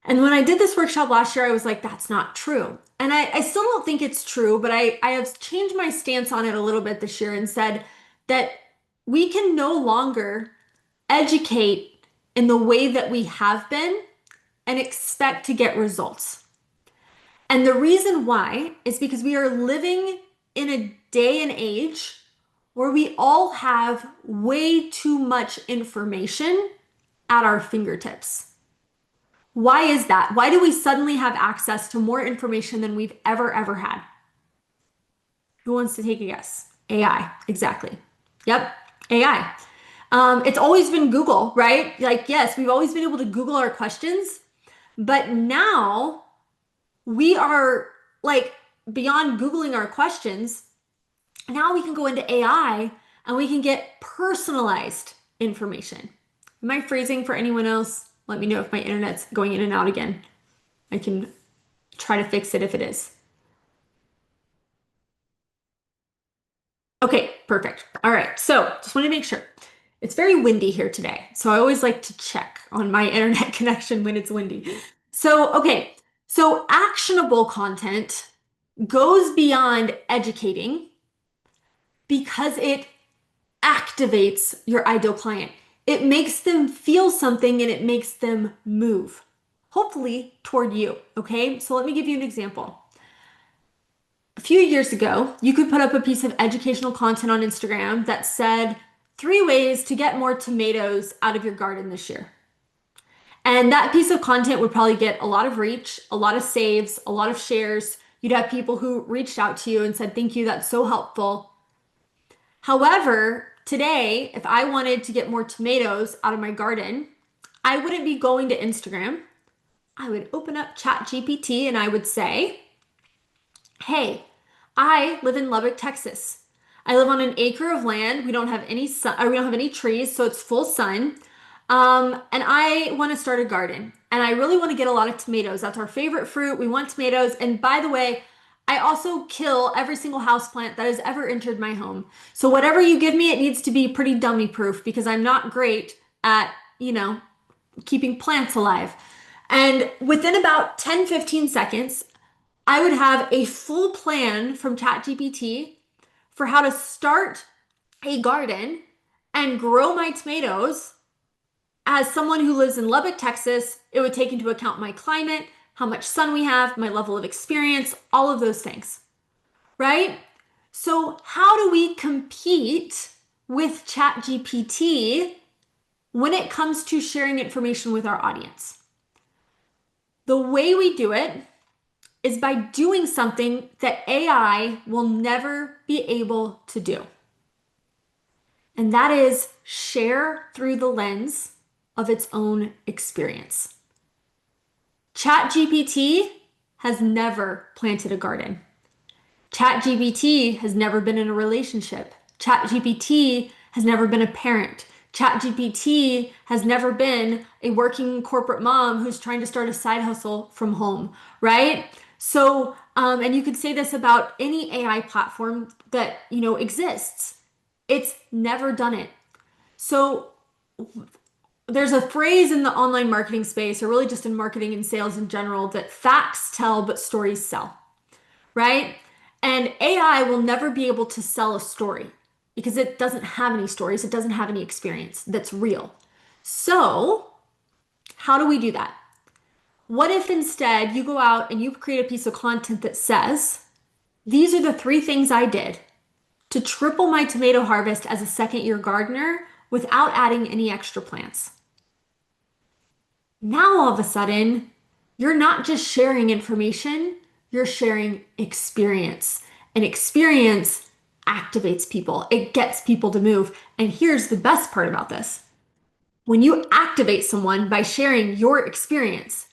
Speaker 1: And when I did this workshop last year, I was like, that's not true. And I still don't think it's true, but I have changed my stance on it a little bit this year and said that we can no longer educate in the way that we have been and expect to get results. And the reason why is because we are living in a day and age where we all have way too much information at our fingertips. Why is that? Why do we suddenly have access to more information than we've ever had? Who wants to take a guess? AI, exactly. Yep, AI. It's always been Google, right? Like, yes, we've always been able to Google our questions, but now we are like beyond Googling our questions. Now we can go into AI and we can get personalized information. Am I phrasing for anyone else? Let me know if my internet's going in and out again. I can try to fix it if it is. Okay, perfect. All right, so just want to make sure. It's very windy here today, so I always like to check on my internet connection when it's windy. So, okay, so actionable content goes beyond educating because it activates your ideal client. It makes them feel something and it makes them move, hopefully toward you, okay? So let me give you an example. A few years ago, you could put up a piece of educational content on Instagram that said 3 ways to get more tomatoes out of your garden this year. And that piece of content would probably get a lot of reach, a lot of saves, a lot of shares. You'd have people who reached out to you and said, thank you, that's so helpful. However, today, if I wanted to get more tomatoes out of my garden, I wouldn't be going to Instagram. I would open up ChatGPT and I would say, hey, I live in Lubbock, Texas. I live on an acre of land. We don't have any sun, or we don't have any trees, so it's full sun. And I want to start a garden. And I really want to get a lot of tomatoes. That's our favorite fruit. We want tomatoes. And by the way, I also kill every single houseplant that has ever entered my home. So whatever you give me, it needs to be pretty dummy proof because I'm not great at, keeping plants alive. And within about 10, 15 seconds, I would have a full plan from ChatGPT for how to start a garden and grow my tomatoes. As someone who lives in Lubbock, Texas, it would take into account my climate, how much sun we have, my level of experience, all of those things, right? So, how do we compete with ChatGPT when it comes to sharing information with our audience? The way we do it is by doing something that AI will never be able to do. And that is share through the lens of its own experience. ChatGPT has never planted a garden. ChatGPT has never been in a relationship. ChatGPT has never been a parent. ChatGPT has never been a working corporate mom who's trying to start a side hustle from home, right? So, and you could say this about any AI platform that, exists. It's never done it. So there's a phrase in the online marketing space, or really just in marketing and sales in general, that facts tell, but stories sell, right? And AI will never be able to sell a story because it doesn't have any stories. It doesn't have any experience that's real. So, how do we do that? What if instead you go out and you create a piece of content that says, these are the 3 things I did to triple my tomato harvest as a second-year gardener without adding any extra plants? Now, all of a sudden, you're not just sharing information, you're sharing experience. And experience activates people, it gets people to move. And here's the best part about this: when you activate someone by sharing your experience,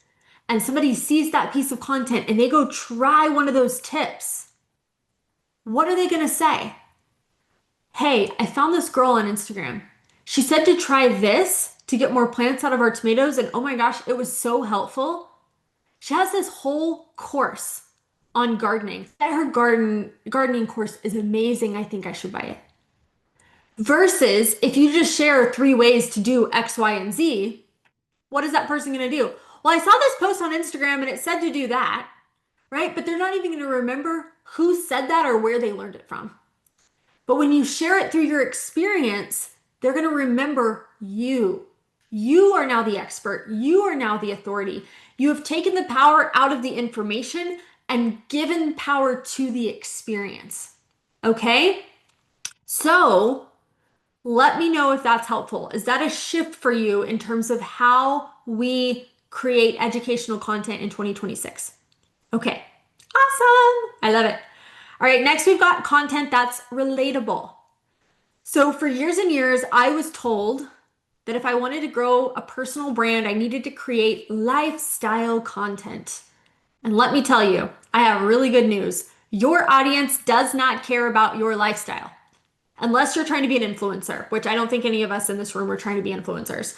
Speaker 1: and somebody sees that piece of content and they go try one of those tips, what are they going to say? Hey, I found this girl on Instagram. She said to try this to get more plants out of our tomatoes, and oh my gosh, it was so helpful. She has this whole course on gardening. Her gardening course is amazing. I think I should buy it. Versus if you just share 3 ways to do X, Y, and Z, what is that person going to do? Well, I saw this post on Instagram and it said to do that, right? But they're not even going to remember who said that or where they learned it from. But when you share it through your experience, they're going to remember you. You are now the expert. You are now the authority. You have taken the power out of the information and given power to the experience. Okay? So let me know if that's helpful. Is that a shift for you in terms of how we create educational content in 2026? Okay, awesome. I love it. All right, next we've got content that's relatable. So for years and years, I was told that if I wanted to grow a personal brand, I needed to create lifestyle content. And let me tell you, I have really good news. Your audience does not care about your lifestyle unless you're trying to be an influencer, which I don't think any of us in this room are trying to be influencers.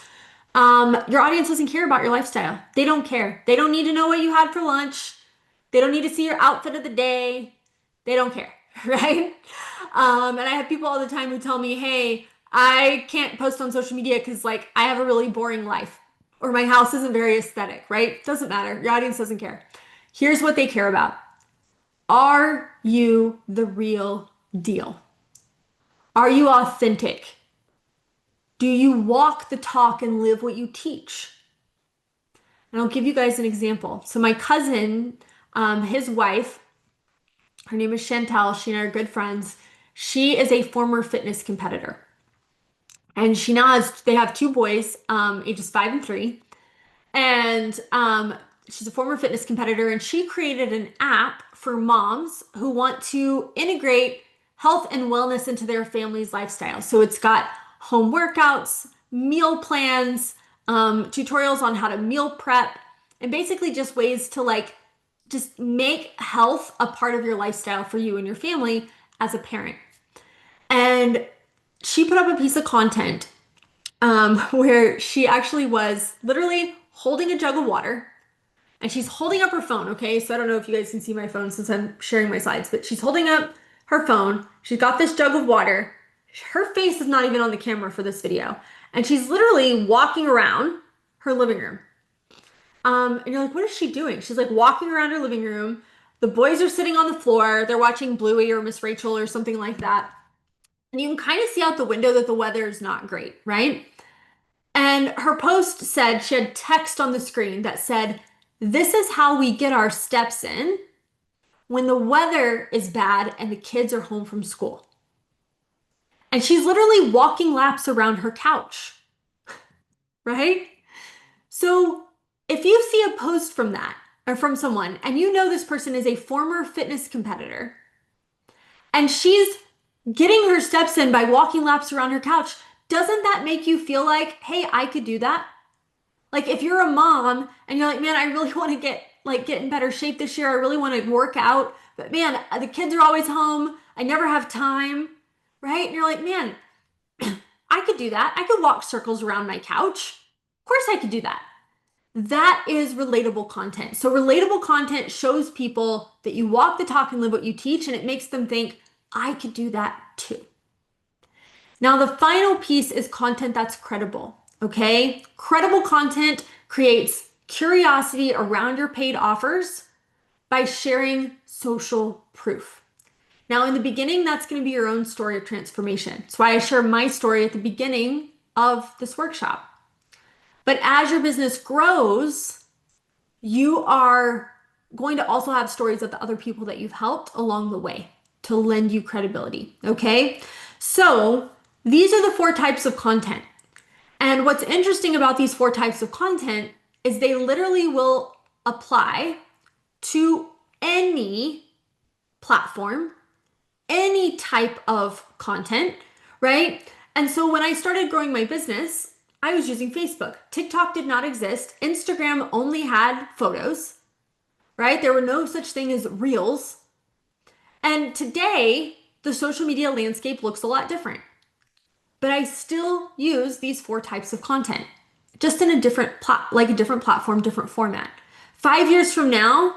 Speaker 1: Your audience doesn't care about your lifestyle. They don't care. They don't need to know what you had for lunch. They don't need to see your outfit of the day. They don't care, right? And I have people all the time who tell me, hey, I can't post on social media because I have a really boring life or my house isn't very aesthetic, right? Doesn't matter. Your audience doesn't care. Here's what they care about. Are you the real deal? Are you authentic? Do you walk the talk and live what you teach? And I'll give you guys an example. So my cousin, his wife, her name is Chantal. She and I are good friends. She is a former fitness competitor. And they have 2 boys, ages 5 and 3. And she's a former fitness competitor, and she created an app for moms who want to integrate health and wellness into their family's lifestyle. So it's got home workouts, meal plans, tutorials on how to meal prep, and basically just ways to just make health a part of your lifestyle for you and your family as a parent. And she put up a piece of content where she actually was literally holding a jug of water, and she's holding up her phone. Okay, so I don't know if you guys can see my phone since I'm sharing my slides, but she's holding up her phone. She's got this jug of water. Her face is not even on the camera for this video, and she's literally walking around her living room. And you're like, what is she doing? She's walking around her living room, The boys are sitting on the floor. They're watching Bluey or Miss Rachel or something like that. And you can kind of see out the window that the weather is not great, right? And her post said she had text on the screen that said, "This is how we get our steps in when the weather is bad and the kids are home from school." And she's literally walking laps around her couch, right? So if you see a post from that or from someone and you know this person is a former fitness competitor and she's getting her steps in by walking laps around her couch, doesn't that make you feel like, hey, I could do that? Like if you're a mom and you're like, man, I really want to get in better shape this year. I really want to work out, but man, the kids are always home. I never have time, right? And you're like, man, I could do that. I could walk circles around my couch. Of course I could do that. That is relatable content. So relatable content shows people that you walk the talk and live what you teach, and it makes them think, I could do that too. Now, the final piece is content that's credible, okay? Credible content creates curiosity around your paid offers by sharing social proof. Now, in the beginning, that's going to be your own story of transformation. That's why I share my story at the beginning of this workshop. But as your business grows, you are going to also have stories of the other people that you've helped along the way to lend you credibility, okay? So these are the 4 types of content. And what's interesting about these 4 types of content is they literally will apply to any platform, any type of content, right? And so when I started growing my business, I was using Facebook. TikTok did not exist. Instagram only had photos, right? There were no such thing as reels. And today, the social media landscape looks a lot different. But I still use these 4 types of content, just in a different platform, different format. 5 years from now,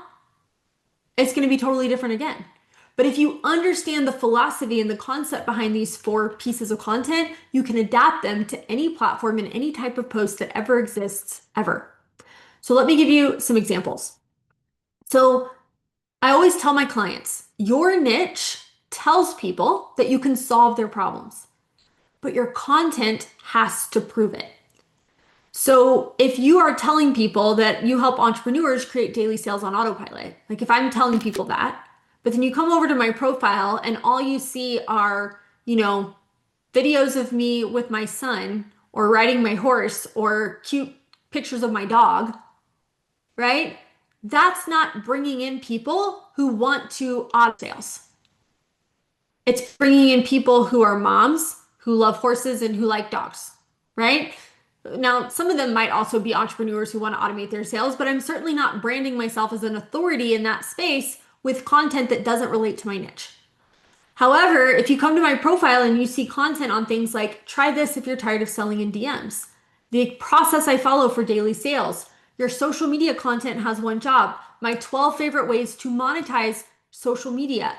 Speaker 1: it's going to be totally different again. But if you understand the philosophy and the concept behind these 4 pieces of content, you can adapt them to any platform and any type of post that ever exists, ever. So let me give you some examples. So I always tell my clients, your niche tells people that you can solve their problems, but your content has to prove it. So if you are telling people that you help entrepreneurs create daily sales on autopilot, like if I'm telling people that, but then you come over to my profile and all you see are, videos of me with my son or riding my horse or cute pictures of my dog, right? That's not bringing in people who want to auto sales. It's bringing in people who are moms, who love horses and who like dogs, right? Now, some of them might also be entrepreneurs who want to automate their sales, but I'm certainly not branding myself as an authority in that space with content that doesn't relate to my niche. However, if you come to my profile and you see content on things like try this if you're tired of selling in DMs, the process I follow for daily sales, your social media content has one job, my 12 favorite ways to monetize social media.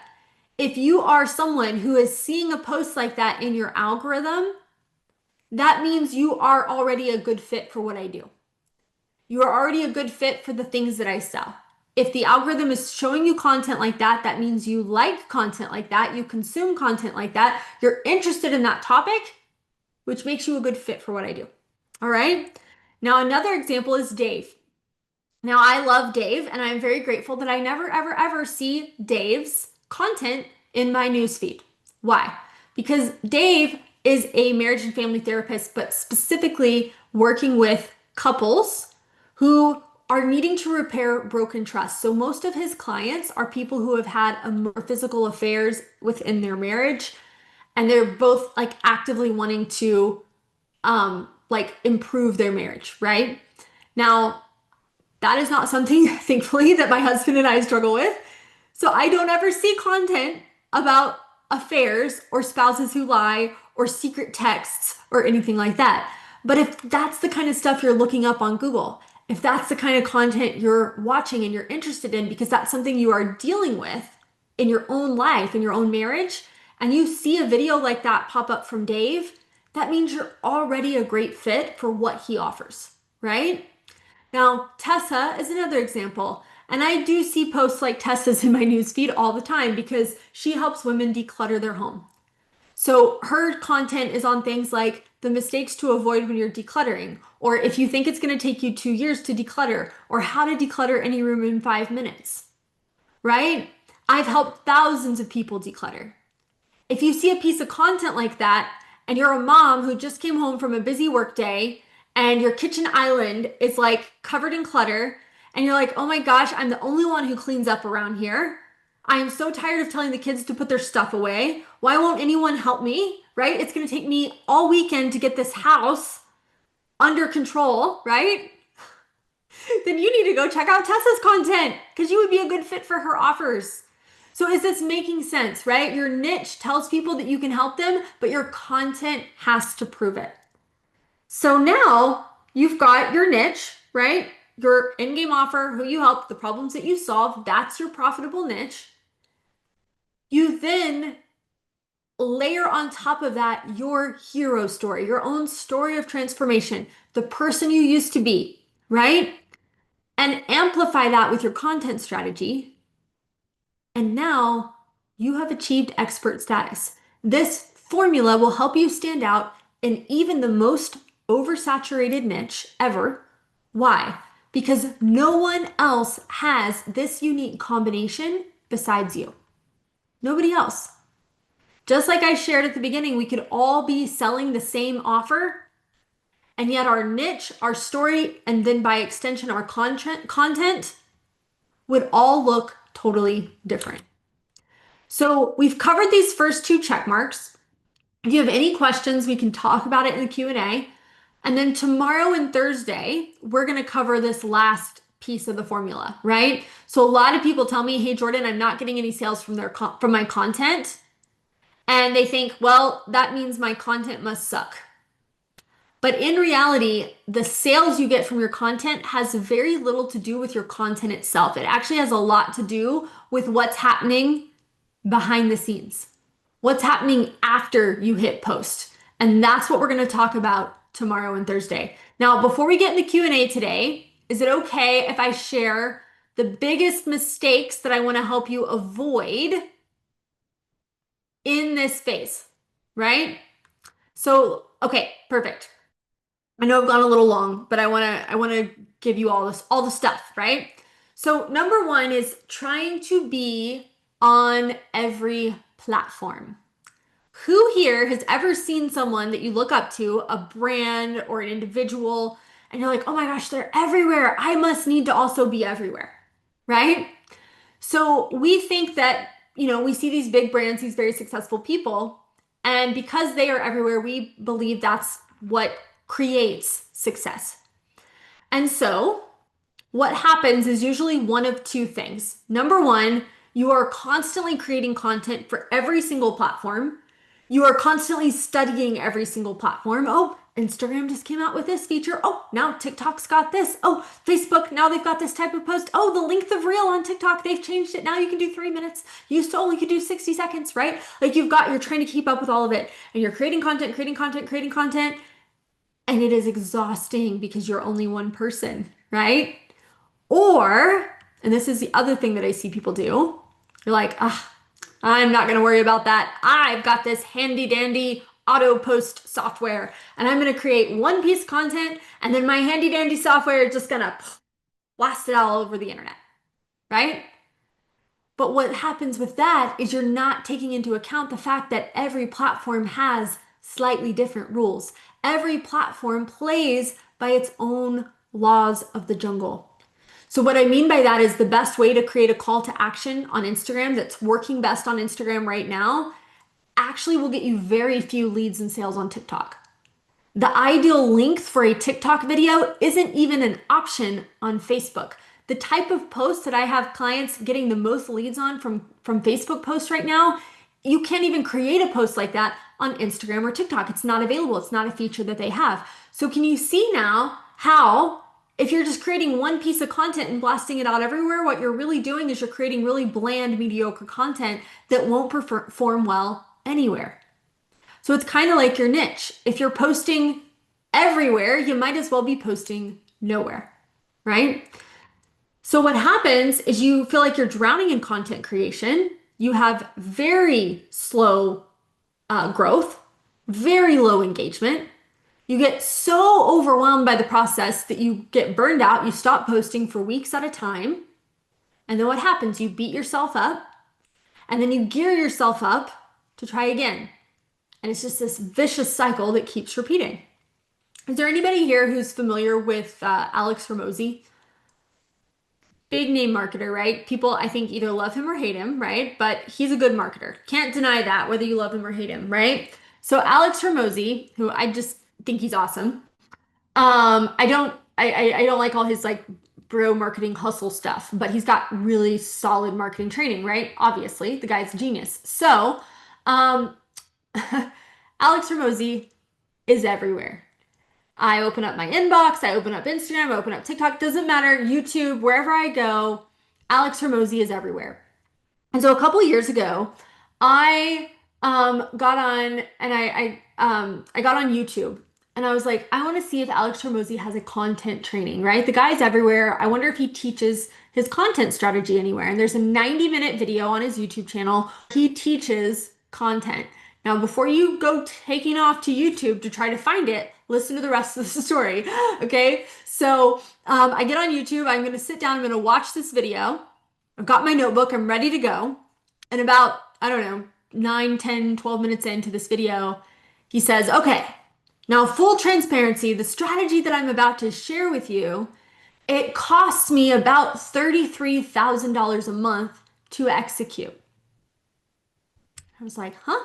Speaker 1: If you are someone who is seeing a post like that in your algorithm, that means you are already a good fit for what I do. You are already a good fit for the things that I sell. If the algorithm is showing you content like that, that means you like content like that, you consume content like that, you're interested in that topic, which makes you a good fit for what I do. All right. Now, another example is Dave. Now, I love Dave, and I'm very grateful that I never, ever, ever see Dave's content in my newsfeed. Why? Because Dave is a marriage and family therapist, but specifically working with couples who are needing to repair broken trust. So most of his clients are people who have had physical affairs within their marriage, and they're both actively wanting to improve their marriage, right? Now, that is not something, thankfully, that my husband and I struggle with. So I don't ever see content about affairs or spouses who lie or secret texts or anything like that. But if that's the kind of stuff you're looking up on Google, if that's the kind of content you're watching and you're interested in because that's something you are dealing with in your own life, in your own marriage, and you see a video like that pop up from Dave, that means you're already a great fit for what he offers, right? Now, Tessa is another example. And I do see posts like Tessa's in my newsfeed all the time because she helps women declutter their home. So her content is on things like the mistakes to avoid when you're decluttering, or if you think it's going to take you 2 years to declutter, or how to declutter any room in 5 minutes, right? I've helped thousands of people declutter. If you see a piece of content like that and you're a mom who just came home from a busy work day and your kitchen island is like covered in clutter and you're like, oh my gosh, I'm the only one who cleans up around here. I am so tired of telling the kids to put their stuff away. Why won't anyone help me? Right? It's going to take me all weekend to get this house under control, right? Then you need to go check out Tessa's content because you would be a good fit for her offers. So is this making sense, right? Your niche tells people that you can help them, but your content has to prove it. So now you've got your niche, right? Your in-game offer, who you help, the problems that you solve, that's your profitable niche. You then layer on top of that your hero story, your own story of transformation, the person you used to be, right? And amplify that with your content strategy. And now you have achieved expert status. This formula will help you stand out in even the most oversaturated niche ever. Why? Because no one else has this unique combination besides you. Nobody else. Just like I shared at the beginning, we could all be selling the same offer, and yet our niche, our story, and then by extension, our content would all look totally different. So we've covered these first two check marks. If you have any questions, we can talk about it in the Q&A. And then tomorrow and Thursday, we're going to cover this last piece of the formula, right? So a lot of people tell me, hey, Jordan, I'm not getting any sales from my content. And they think, well, that means my content must suck. But in reality, the sales you get from your content has very little to do with your content itself. It actually has a lot to do with what's happening behind the scenes, what's happening after you hit post. And that's what we're going to talk about tomorrow and Thursday. Now, before we get in the Q&A today, is it okay if I share the biggest mistakes that I want to help you avoid in this phase, right? So, okay, perfect. I know I've gone a little long, but I want to give you all the stuff, right? So, number one is trying to be on every platform. Who here has ever seen someone that you look up to, a brand or an individual, and you're like, "Oh my gosh, they're everywhere. I must need to also be everywhere." Right? So, we think that, we see these big brands, these very successful people, and because they are everywhere, we believe that's what creates success. And so, what happens is usually one of two things. Number one, you are constantly creating content for every single platform. You are constantly studying every single platform. Oh, Instagram just came out with this feature. Oh, now TikTok's got this. Oh, Facebook, now they've got this type of post. Oh, the length of reel on TikTok, they've changed it. Now you can do 3 minutes. You used to only could do 60 seconds, right? Like you're trying to keep up with all of it and you're creating content, and it is exhausting because you're only one person, right? Or, and this is the other thing that I see people do, you're like, I'm not going to worry about that. I've got this handy dandy auto post software and I'm going to create one piece of content and then my handy dandy software is just going to blast it all over the internet, right? But what happens with that is you're not taking into account the fact that every platform has slightly different rules. Every platform plays by its own laws of the jungle. So what I mean by that is the best way to create a call to action on Instagram that's working best on Instagram right now actually will get you very few leads and sales on TikTok. The ideal length for a TikTok video isn't even an option on Facebook. The type of posts that I have clients getting the most leads on from Facebook posts right now, you can't even create a post like that on Instagram or TikTok. It's not available. It's not a feature that they have. So can you see now how if you're just creating one piece of content and blasting it out everywhere, what you're really doing is you're creating really bland, mediocre content that won't perform well anywhere. So it's kind of like your niche. If you're posting everywhere, you might as well be posting nowhere, right? So what happens is you feel like you're drowning in content creation. You have very slow growth, very low engagement. You get so overwhelmed by the process that you get burned out. You stop posting for weeks at a time. And then what happens? You beat yourself up and then you gear yourself up to try again. And it's just this vicious cycle that keeps repeating. Is there anybody here who's familiar with Alex Ramosi? Big name marketer, right? People, I think, either love him or hate him, right? But he's a good marketer. Can't deny that, whether you love him or hate him, right? So Alex Ramosi, who I just think he's awesome. I don't like all his like bro marketing hustle stuff, but he's got really solid marketing training, right? Obviously, the guy's a genius. So, um, Alex Ramosi is everywhere. I open up my inbox, I open up Instagram, I open up TikTok, doesn't matter, YouTube, wherever I go, Alex Ramosi is everywhere. And so a couple of years ago, I got on and I got on YouTube and I was like, I want to see if Alex Ramosi has a content training, right? The guy's everywhere. I wonder if he teaches his content strategy anywhere. And there's a 90-minute video on his YouTube channel. He teaches content. Now, before you go taking off to YouTube to try to find it, listen to the rest of the story. Okay. So I get on YouTube. I'm going to sit down. I'm going to watch this video. I've got my notebook. I'm ready to go. And about, I don't know, 9, 10, 12 minutes into this video, he says, okay, now full transparency, the strategy that I'm about to share with you, it costs me about $33,000 a month to execute. I was like, huh?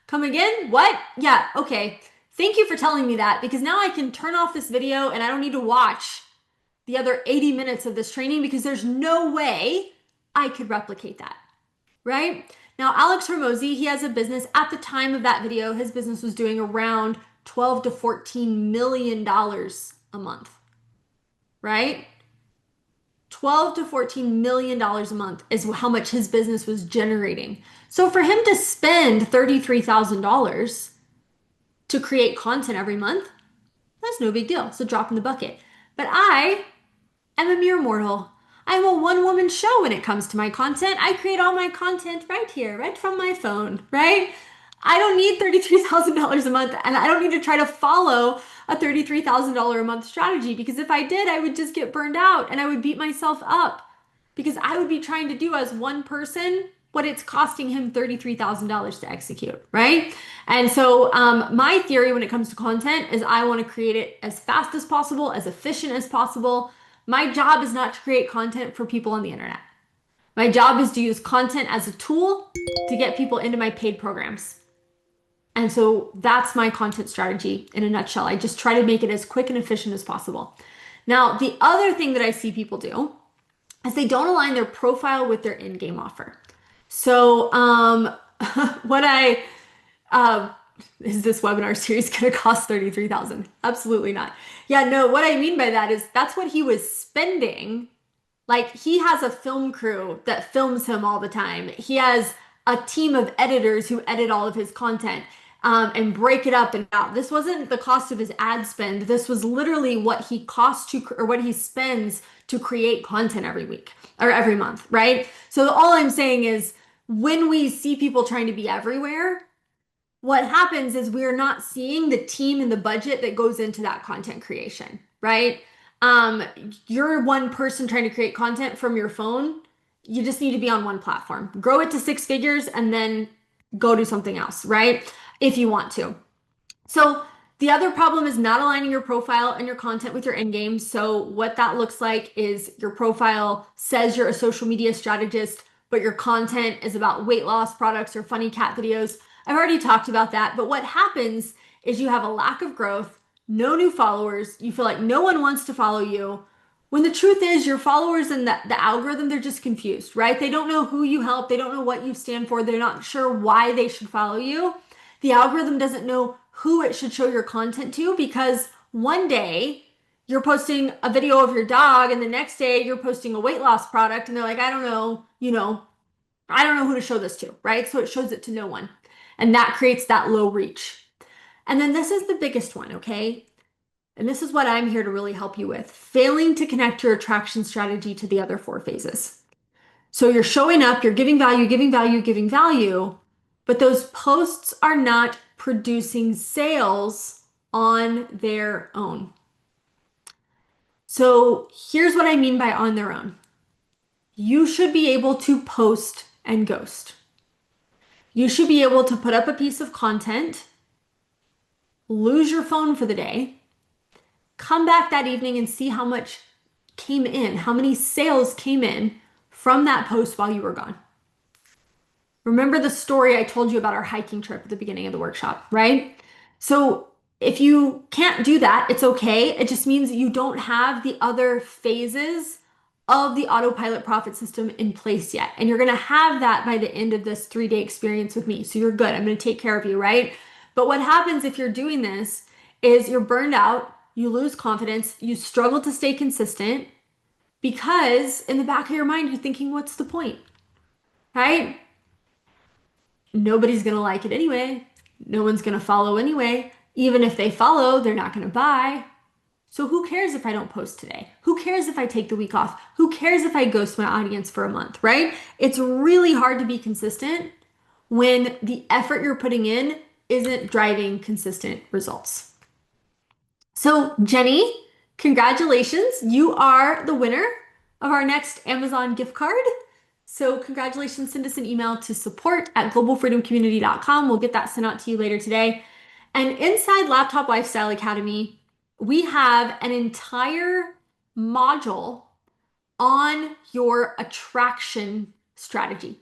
Speaker 1: Come again? What? Yeah, okay. Thank you for telling me that because now I can turn off this video and I don't need to watch the other 80 minutes of this training because there's no way I could replicate that, right? Now, Alex Ramosi, he has a business. At the time of that video, his business was doing around 12 to 14 million dollars a month, right? 12 to 14 million dollars a month is how much his business was generating. So for him to spend $33,000 to create content every month, that's no big deal. It's a drop in the bucket. But I am a mere mortal. I'm a one-woman show when it comes to my content. I create all my content right here, right from my phone, right? I don't need $33,000 a month and I don't need to try to follow a $33,000 a month strategy because if I did, I would just get burned out and I would beat myself up because I would be trying to do as one person what it's costing him $33,000 to execute, right? And so my theory when it comes to content is I want to create it as fast as possible, as efficient as possible. My job is not to create content for people on the internet. My job is to use content as a tool to get people into my paid programs. And so that's my content strategy in a nutshell. I just try to make it as quick and efficient as possible. Now, the other thing that I see people do is they don't align their profile with their in-game offer. So, what is this webinar series going to cost 33,000? Absolutely not. Yeah, no, what I mean by that is that's what he was spending. Like he has a film crew that films him all the time. He has a team of editors who edit all of his content and break it up and out. This wasn't the cost of his ad spend. This was literally what he costs to, or what he spends to create content every week or every month, right? So all I'm saying is when we see people trying to be everywhere, what happens is we're not seeing the team and the budget that goes into that content creation, right? You're one person trying to create content from your phone. You just need to be on one platform. Grow it to 6 figures and then go do something else, right? If you want to. So the other problem is not aligning your profile and your content with your end game. So what that looks like is your profile says you're a social media strategist, but your content is about weight loss products or funny cat videos. I've already talked about that, but what happens is you have a lack of growth, no new followers, you feel like no one wants to follow you, when the truth is your followers and the algorithm, they're just confused, right? They don't know who you help, they don't know what you stand for, they're not sure why they should follow you. The algorithm doesn't know who it should show your content to because one day you're posting a video of your dog and the next day you're posting a weight loss product and they're like, I don't know, I don't know who to show this to, right? So it shows it to no one. And that creates that low reach. And then this is the biggest one, okay? And this is what I'm here to really help you with, failing to connect your attraction strategy to the other four phases. So you're showing up, you're giving value, giving value, giving value, but those posts are not producing sales on their own. So here's what I mean by on their own. You should be able to post and ghost. You should be able to put up a piece of content, lose your phone for the day, come back that evening and see how much came in, how many sales came in from that post while you were gone. Remember the story I told you about our hiking trip at the beginning of the workshop, right? So if you can't do that, it's okay. It just means you don't have the other phases of the autopilot profit system in place yet. And you're going to have that by the end of this 3-day experience with me. So you're good. I'm going to take care of you, right? But what happens if you're doing this is you're burned out, you lose confidence, you struggle to stay consistent because in the back of your mind, you're thinking, what's the point? Right? Nobody's going to like it anyway. No one's going to follow anyway. Even if they follow, they're not going to buy. So who cares if I don't post today? Who cares if I take the week off? Who cares if I ghost my audience for a month, right? It's really hard to be consistent when the effort you're putting in isn't driving consistent results. So Jenny, congratulations. You are the winner of our next Amazon gift card. So congratulations, send us an email to support@globalfreedomcommunity.com. We'll get that sent out to you later today. And inside Laptop Lifestyle Academy, we have an entire module on your attraction strategy.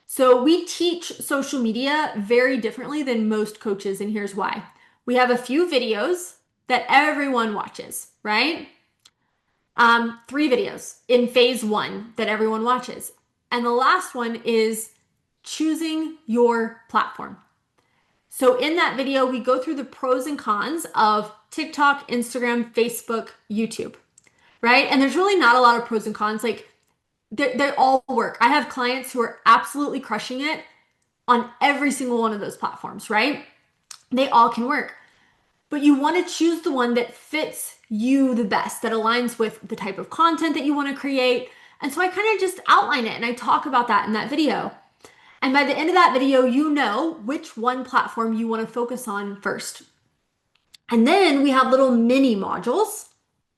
Speaker 1: So we teach social media very differently than most coaches, and here's why. We have a few videos that everyone watches, right? 3 videos in phase 1 that everyone watches. And the last one is choosing your platform. So in that video, we go through the pros and cons of TikTok, Instagram, Facebook, YouTube, right? And there's really not a lot of pros and cons. Like they all work. I have clients who are absolutely crushing it on every single one of those platforms, right? They all can work. But you want to choose the one that fits you the best, that aligns with the type of content that you want to create. And so I kind of just outline it and I talk about that in that video. And by the end of that video, you know which one platform you want to focus on first. And then we have little mini modules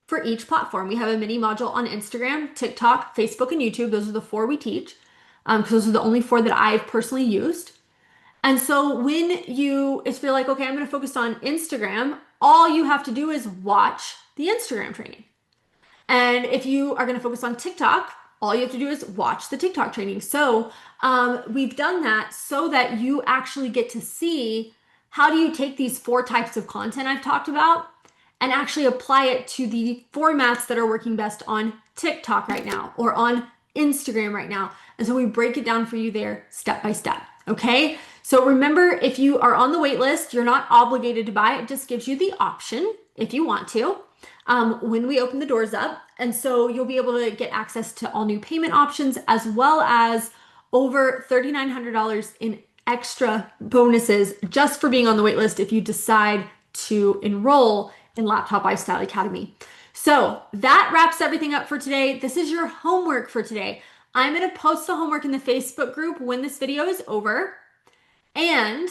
Speaker 1: for each platform. We have a mini module on Instagram, TikTok, Facebook, and YouTube. Those are the 4 we teach, because those are the only 4 that I've personally used. And so when you feel like, okay, I'm going to focus on Instagram, all you have to do is watch the Instagram training. And if you are going to focus on TikTok, all you have to do is watch the TikTok training. So we've done that so that you actually get to see how do you take these 4 types of content I've talked about and actually apply it to the formats that are working best on TikTok right now or on Instagram right now. And so we break it down for you there step by step. Okay. So remember, if you are on the wait list, you're not obligated to buy. It just gives you the option if you want to when we open the doors up. And so you'll be able to get access to all new payment options as well as over $3,900 in extra bonuses just for being on the wait list if you decide to enroll in Laptop Lifestyle Academy. So that wraps everything up for today. This is your homework for today. I'm going to post the homework in the Facebook group when this video is over. And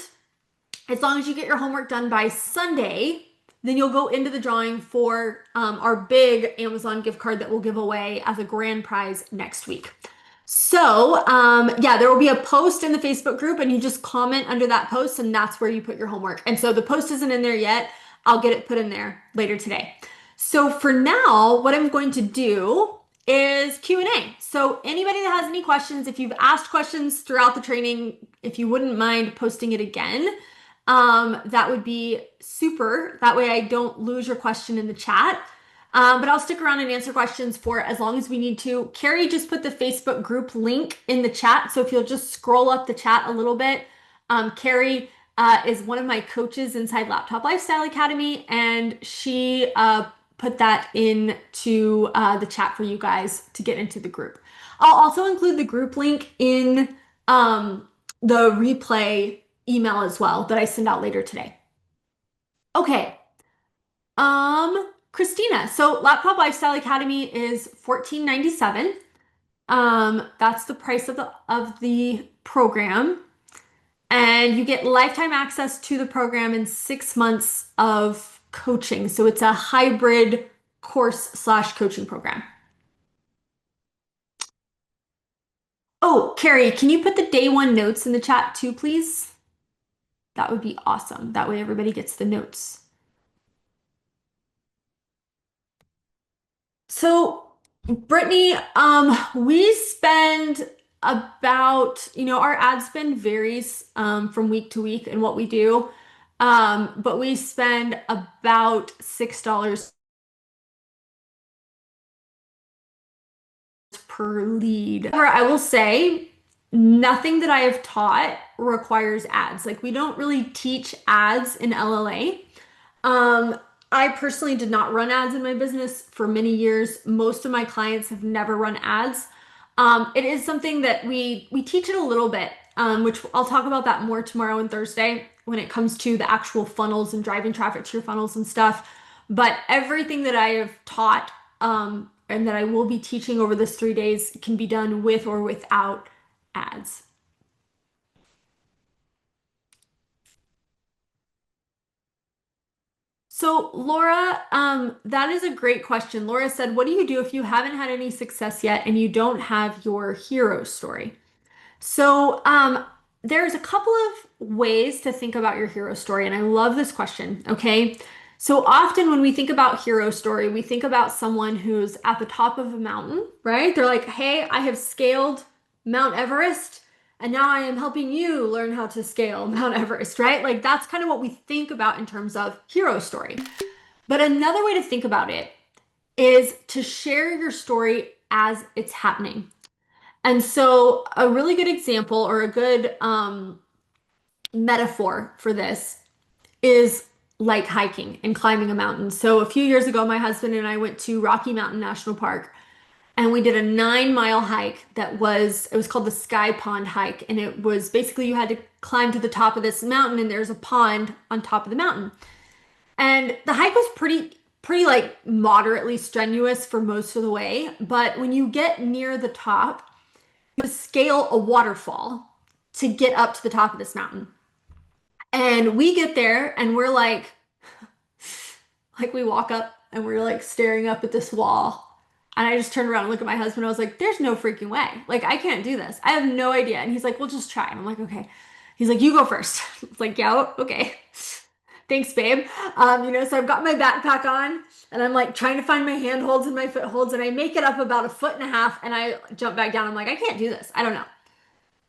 Speaker 1: as long as you get your homework done by Sunday, then you'll go into the drawing for our big Amazon gift card that we'll give away as a grand prize next week. So yeah, there will be a post in the Facebook group and you just comment under that post and that's where you put your homework. And so the post isn't in there yet. I'll get it put in there later today. So for now, what I'm going to do is Q&A. So anybody that has any questions, if you've asked questions throughout the training, if you wouldn't mind posting it again, that would be super. That way I don't lose your question in the chat. But I'll stick around and answer questions for as long as we need to. Carrie just put the Facebook group link in the chat. So if you'll just scroll up the chat a little bit, Carrie is one of my coaches inside Laptop Lifestyle Academy, and she put that into the chat for you guys to get into the group. I'll also include the group link in the replay email as well that I send out later today. Okay, Christina. So Laptop Lifestyle Academy is 14.97. That's the price of the program. And you get lifetime access to the program and 6 months of coaching. So it's a hybrid course slash coaching program. Oh, Carrie, can you put the day one notes in the chat too, please? That would be awesome. That way everybody gets the notes. So, Brittany, we spend about, our ad spend varies from week to week and what we do. But we spend about $6 per lead. However, I will say nothing that I have taught requires ads. Like we don't really teach ads in LLA. Um, I personally did not run ads in my business for many years. Most of my clients have never run ads. It is something that we teach it a little bit, which I'll talk about that more tomorrow and Thursday when it comes to the actual funnels and driving traffic to your funnels and stuff. But everything that I have taught, and that I will be teaching over this 3 days can be done with or without ads. So, Laura, that is a great question. Laura said, what do you do if you haven't had any success yet and you don't have your hero story? So, there's a couple of ways to think about your hero story, and I love this question. Okay. So often when we think about hero story, we think about someone who's at the top of a mountain, right? They're like, hey, I have scaled Mount Everest, and now I am helping you learn how to scale Mount Everest, right? Like that's kind of what we think about in terms of hero story. But another way to think about it is to share your story as it's happening. And so, a really good example or a good metaphor for this is like hiking and climbing a mountain. So, a few years ago, my husband and I went to Rocky Mountain National Park and we did a 9 mile hike it was called the Sky Pond hike. And it was basically you had to climb to the top of this mountain and there's a pond on top of the mountain. And the hike was pretty like moderately strenuous for most of the way. But when you get near the top, to scale a waterfall to get up to the top of this mountain. And we get there and we're like we walk up and we're like staring up at this wall. And I just turned around and looked at my husband. I was like, there's no freaking way. Like, I can't do this. I have no idea. And he's like, well, just try. And I'm like, okay. He's like, you go first. It's like, yeah, okay. Thanks, babe. So I've got my backpack on and I'm like trying to find my handholds and my footholds and I make it up about 1.5 feet and I jump back down. I'm like, I can't do this. I don't know.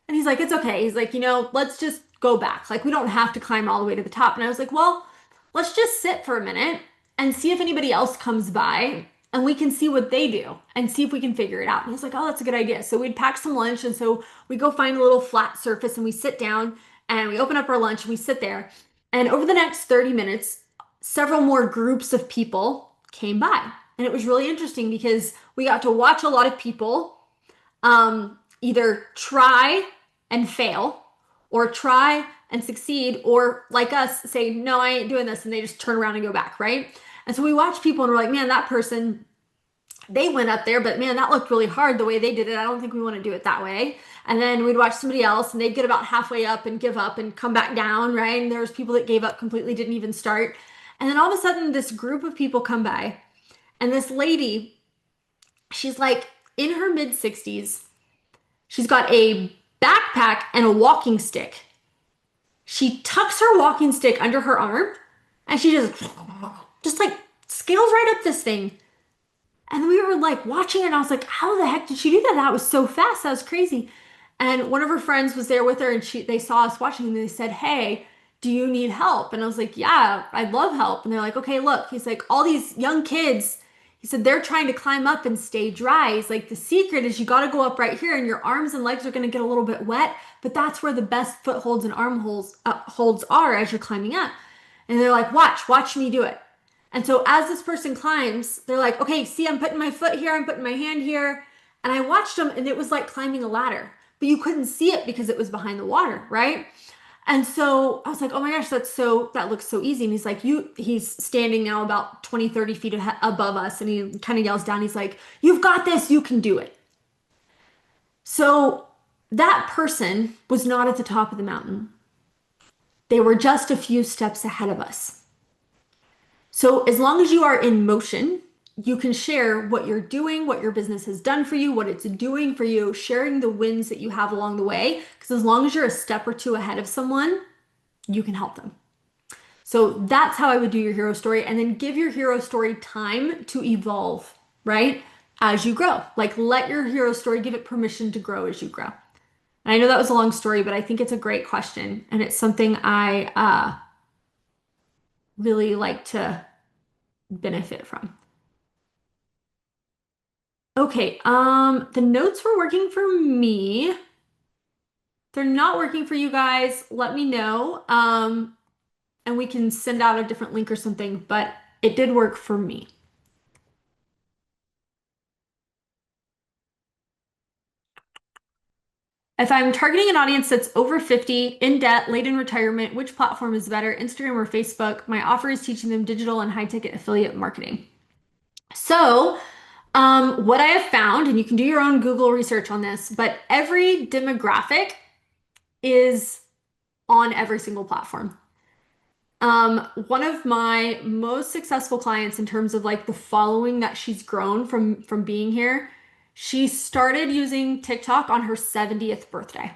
Speaker 1: And he's like, it's okay. He's like, let's just go back. Like, we don't have to climb all the way to the top. And I was like, well, let's just sit for a minute and see if anybody else comes by and we can see what they do and see if we can figure it out. And I was like, oh, that's a good idea. So we'd pack some lunch. And so we go find a little flat surface and we sit down and we open up our lunch and we sit there. And over the next 30 minutes, several more groups of people came by. And it was really interesting because we got to watch a lot of people either try and fail or try and succeed or like us say, no, I ain't doing this. And they just turn around and go back, right? And so we watch people and we're like, man, that person, they went up there, but man, that looked really hard the way they did it. I don't think we want to do it that way. And then we'd watch somebody else and they'd get about halfway up and give up and come back down, right? And there was people that gave up completely, didn't even start. And then all of a sudden, this group of people come by, and this lady, she's like in her mid 60s. She's got a backpack and a walking stick. She tucks her walking stick under her arm and she just like scales right up this thing. And we were like watching it and I was like, how the heck did she do that? That was so fast. That was crazy. And one of her friends was there with her and they saw us watching and they said, hey, do you need help? And I was like, yeah, I'd love help. And they're like, okay, look, he's like, all these young kids, he said, they're trying to climb up and stay dry. He's like, the secret is you got to go up right here and your arms and legs are going to get a little bit wet, but that's where the best footholds and arm holds are as you're climbing up. And they're like, watch me do it. And so as this person climbs, they're like, okay, see, I'm putting my foot here, I'm putting my hand here. And I watched them and it was like climbing a ladder, but you couldn't see it because it was behind the water, right? And so I was like, oh my gosh, that looks so easy. And he's like, he's standing now about 20, 30 feet above us. And he kind of yells down, he's like, you've got this, you can do it. So that person was not at the top of the mountain. They were just a few steps ahead of us. So as long as you are in motion, you can share what you're doing, what your business has done for you, what it's doing for you, sharing the wins that you have along the way. Because as long as you're a step or two ahead of someone, you can help them. So that's how I would do your hero story. And then give your hero story time to evolve, right? As you grow. Like let your hero story give it permission to grow as you grow. And I know that was a long story, but I think it's a great question. And it's something I really like to benefit from. Okay, the notes were working for me. If they're not working for you guys, let me know. And we can send out a different link or something, but it did work for me. If I'm targeting an audience that's over 50, in debt, late in retirement, which platform is better, Instagram or Facebook? My offer is teaching them digital and high-ticket affiliate marketing. So, what I have found, and you can do your own Google research on this, but every demographic is on every single platform. One of my most successful clients in terms of like the following that she's grown from being here, she started using TikTok on her 70th birthday.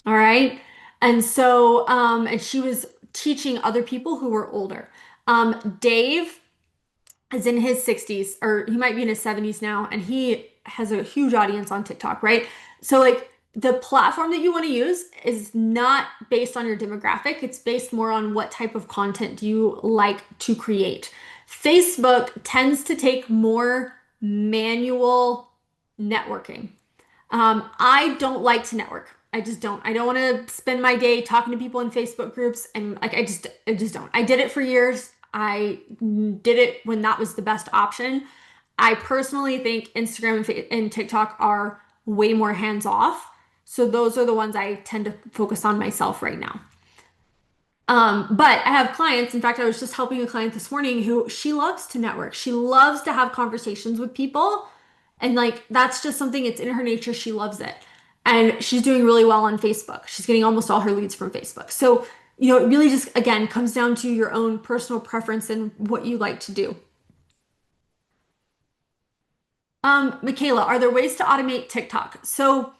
Speaker 1: All right. And so, and she was teaching other people who were older. Dave is in his 60s, or he might be in his 70s now, and he has a huge audience on TikTok, right? So, like, the platform that you want to use is not based on your demographic, it's based more on what type of content do you like to create. Facebook tends to take more manual networking. I don't like to network. I just don't. I don't want to spend my day talking to people in Facebook groups and like I just don't. I did it for years. I did it when that was the best option. I personally think Instagram and TikTok are way more hands off. So those are the ones I tend to focus on myself right now. But I have clients. In fact, I was just helping a client this morning who she loves to network. She loves to have conversations with people. And like that's just something it's in her nature. She loves it. And she's doing really well on Facebook. She's getting almost all her leads from Facebook. So, it really just again comes down to your own personal preference and what you like to do. Michaela, are there ways to automate TikTok? So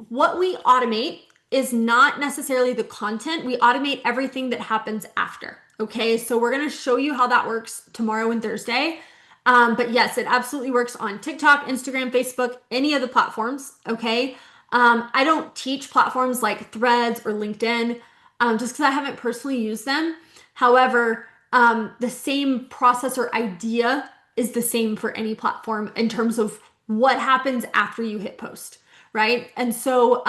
Speaker 1: what we automate is not necessarily the content. We automate everything that happens after. Okay, so we're going to show you how that works tomorrow and Thursday. But yes, it absolutely works on TikTok, Instagram, Facebook, any of the platforms. Okay, I don't teach platforms like Threads or LinkedIn just because I haven't personally used them. However, the same process or idea is the same for any platform in terms of what happens after you hit post, right? And so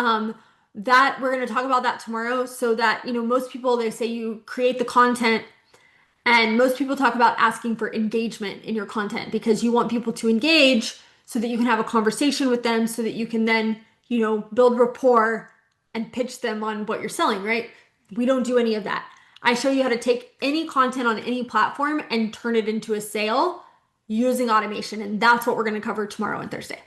Speaker 1: that we're going to talk about that tomorrow so that, most people they say you create the content and most people talk about asking for engagement in your content because you want people to engage so that you can have a conversation with them so that you can then, build rapport and pitch them on what you're selling, right? We don't do any of that. I show you how to take any content on any platform and turn it into a sale using automation. And that's what we're going to cover tomorrow and Thursday.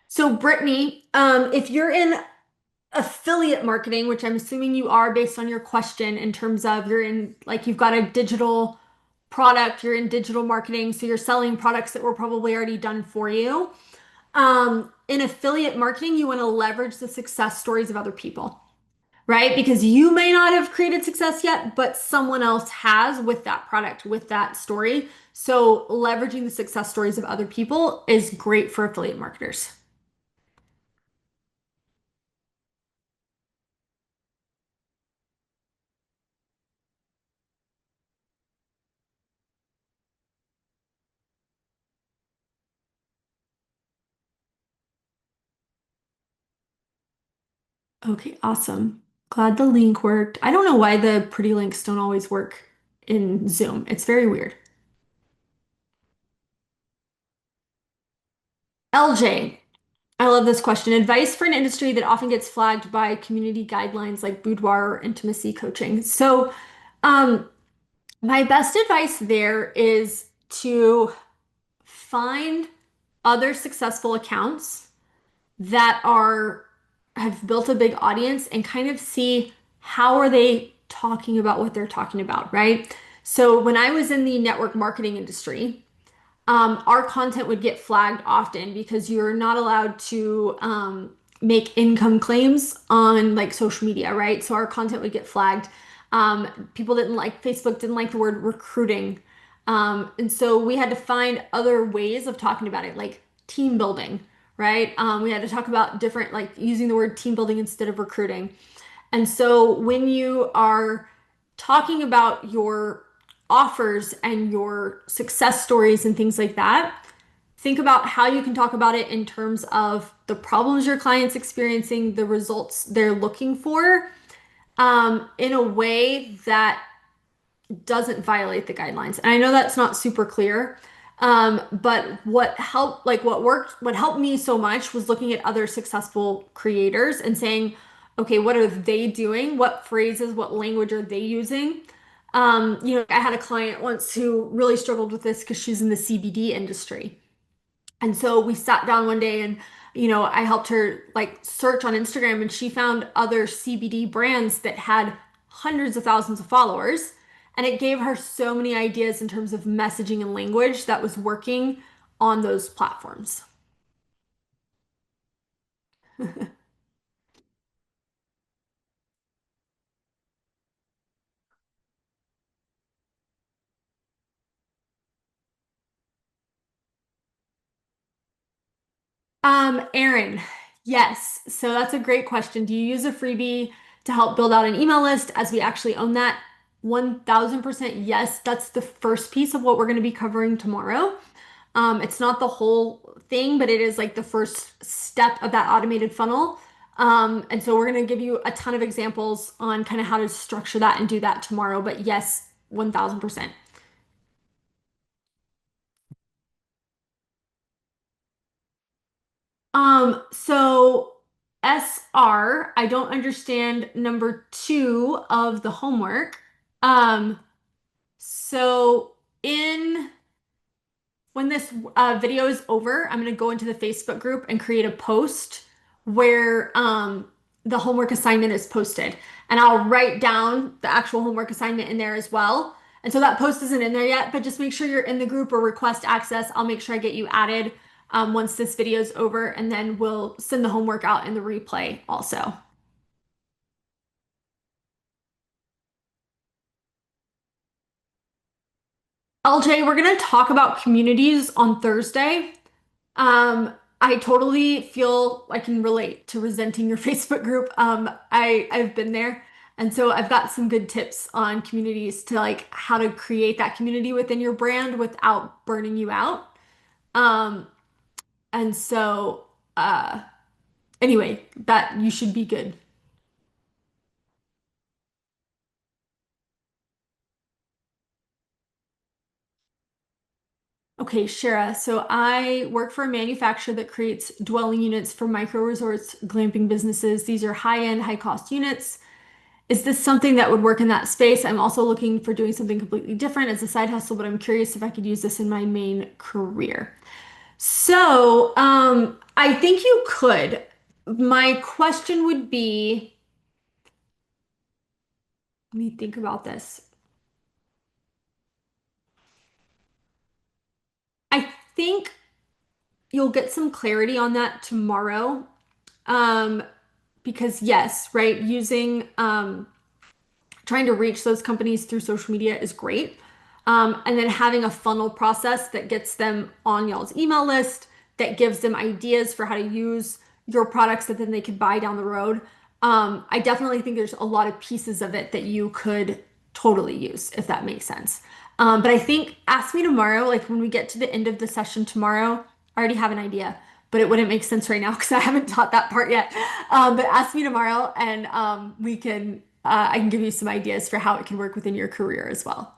Speaker 1: So, Brittany, if you're in affiliate marketing, which I'm assuming you are based on your question in terms of you're in, like, you've got a digital product, you're in digital marketing, so you're selling products that were probably already done for you. In affiliate marketing, you want to leverage the success stories of other people, right? Because you may not have created success yet, but someone else has with that product, with that story. So, leveraging the success stories of other people is great for affiliate marketers. Okay, awesome. Glad the link worked. I don't know why the pretty links don't always work in Zoom. It's very weird. LJ, I love this question. Advice for an industry that often gets flagged by community guidelines like boudoir or intimacy coaching. Um, my best advice there is to find other successful accounts that are have built a big audience and kind of see how are they talking about what they're talking about, right? So when I was in the network marketing industry, our content would get flagged often because you're not allowed to make income claims on like social media, right? So our content would get flagged. People didn't like Facebook, didn't like the word recruiting. And so we had to find other ways of talking about it, like team building, right? We had to talk about different, like using the word team building instead of recruiting. And so when you are talking about your offers and your success stories and things like that, think about how you can talk about it in terms of the problems your client's experiencing, the results they're looking for, in a way that doesn't violate the guidelines. And I know that's not super clear. But what helped, like what worked, what helped me so much was looking at other successful creators and saying, okay, what are they doing? What phrases, what language are they using? I had a client once who really struggled with this because she's in the CBD industry. And so we sat down one day and, I helped her like search on Instagram and she found other CBD brands that had hundreds of thousands of followers. And it gave her so many ideas in terms of messaging and language that was working on those platforms. Aaron, yes. So that's a great question. Do you use a freebie to help build out an email list as we actually own that? 1000% yes. That's the first piece of what we're going to be covering tomorrow. It's not the whole thing, but it is like the first step of that automated funnel. And so we're going to give you a ton of examples on kind of how to structure that and do that tomorrow. But yes, 1000%. So SR, I don't understand number two of the homework. Um, so in when this video is over, I'm going to go into the Facebook group and create a post where the homework assignment is posted. And I'll write down the actual homework assignment in there as well. And so that post isn't in there yet, but just make sure you're in the group or request access. I'll make sure I get you added once this video is over, and then we'll send the homework out in the replay also. LJ, we're going to talk about communities on Thursday. I totally feel I can relate to resenting your Facebook group. I've been there, and so I've got some good tips on communities to like how to create that community within your brand without burning you out. Um, and so uh, anyway, that you should be good. Okay, Shara. So I work for a manufacturer that creates dwelling units for micro resorts, glamping businesses. These are high-end, high-cost units. Is this something that would work in that space? I'm also looking for doing something completely different as a side hustle, but I'm curious if I could use this in my main career. I think you could. My question would be, let me think about this. I think you'll get some clarity on that tomorrow. Um, because yes, right, using trying to reach those companies through social media is great. And then having a funnel process that gets them on y'all's email list, that gives them ideas for how to use your products that then they could buy down the road. I definitely think there's a lot of pieces of it that you could totally use, if that makes sense. But I think ask me tomorrow, like when we get to the end of the session tomorrow, I already have an idea. but it wouldn't make sense right now because I haven't taught that part yet. But ask me tomorrow and I can give you some ideas for how it can work within your career as well.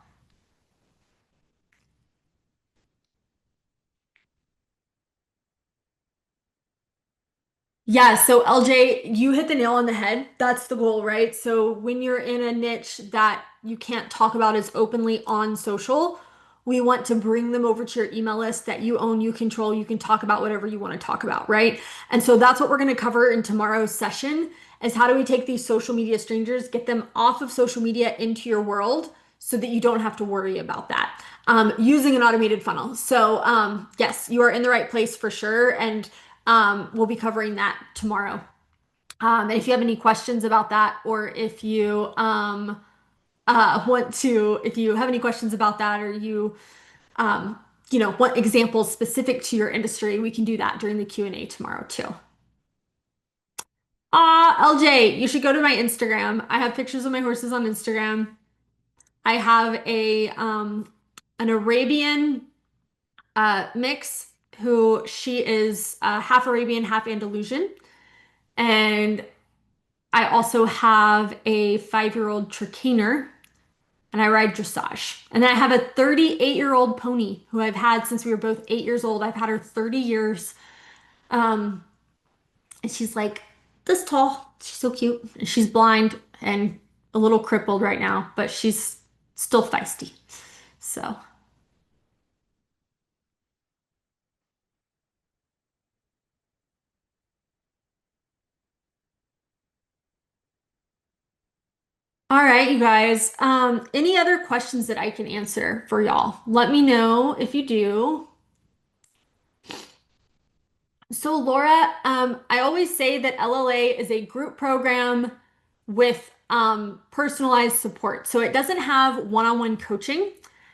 Speaker 1: Yeah, so LJ, you hit the nail on the head. That's the goal, right? So when you're in a niche that you can't talk about as openly on social, we want to bring them over to your email list that you own, you control, you can talk about whatever you want to talk about, right? And so that's what we're going to cover in tomorrow's session is how do we take these social media strangers, get them off of social media into your world so that you don't have to worry about that using an automated funnel. So yes, you are in the right place for sure. And we'll be covering that tomorrow. And if you have any questions about that, or if you if you have any questions about that, or um, want examples specific to your industry, we can do that during the Q&A tomorrow too. LJ, you should go to my Instagram. I have pictures of my horses on Instagram. I have a an Arabian mix who she is half Arabian, half Andalusian. And I also have a 5-year-old Trakehner and I ride dressage. And then I have a 38-year-old pony who I've had since we were both 8 years old. I've had her 30 years. Um, and she's like this tall. She's so cute. And she's blind and a little crippled right now, but she's still feisty. So, all right, you guys. Any other questions that I can answer for y'all? Let me know if you do. So, Laura, I always say that LLA is a group program with personalized support. So it doesn't have one-on-one coaching.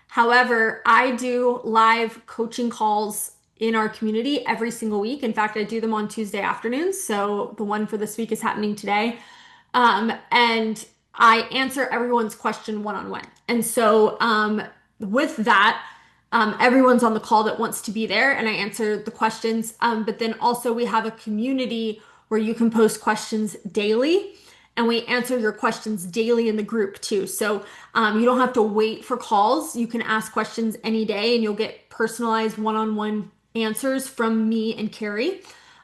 Speaker 1: However, I do live coaching calls in our community every single week. In fact, I do them on Tuesday afternoons. So the one for this week is happening today. And I answer everyone's question one-on-one. And so with that, everyone's on the call that wants to be there and I answer the questions. But then also we have a community where you can post questions daily and we answer your questions daily in the group too. So you don't have to wait for calls. You can ask questions any day and you'll get personalized one-on-one answers from me and Carrie.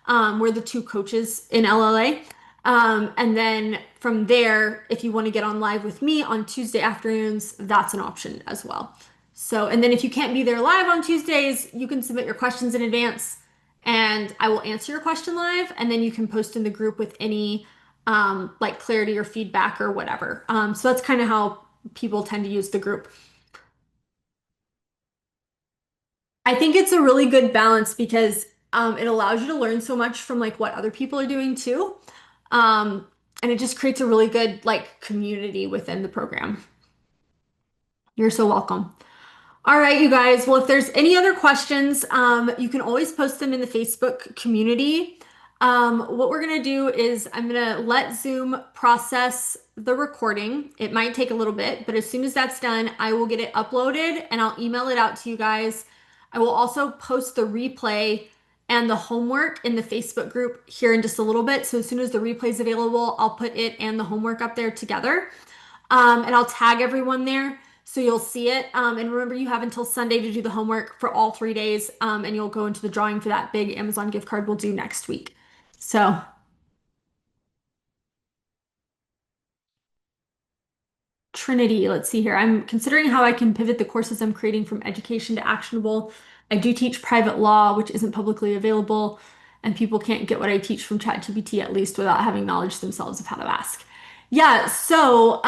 Speaker 1: We're the two coaches in LLA. And then from there, if you want to get on live with me on Tuesday afternoons, that's an option as well. So, and then if you can't be there live on Tuesdays, you can submit your questions in advance and I will answer your question live. And then you can post in the group with any like clarity or feedback or whatever. So that's kind of how people tend to use the group. I think it's a really good balance because it allows you to learn so much from like what other people are doing too. Um, and it just creates a really good like community within the program. You're so welcome. All right, you guys. Well, if there's any other questions, you can always post them in the Facebook community. What we're gonna do is I'm gonna let Zoom process the recording. It might take a little bit, but as soon as that's done, I will get it uploaded and I'll email it out to you guys. I will also post the replay and the homework in the Facebook group here in just a little bit. So as soon as the replay is available, I'll put it and the homework up there together. And I'll tag everyone there so you'll see it. And remember, you have until Sunday to do the homework for all 3 days, and you'll go into the drawing for that big Amazon gift card we'll do next week. So, Trinity, let's see here. I'm considering how I can pivot the courses I'm creating from education to actionable. I do teach private law, which isn't publicly available, and people can't get what I teach from ChatGPT at least without having knowledge themselves of how to ask. Yeah, so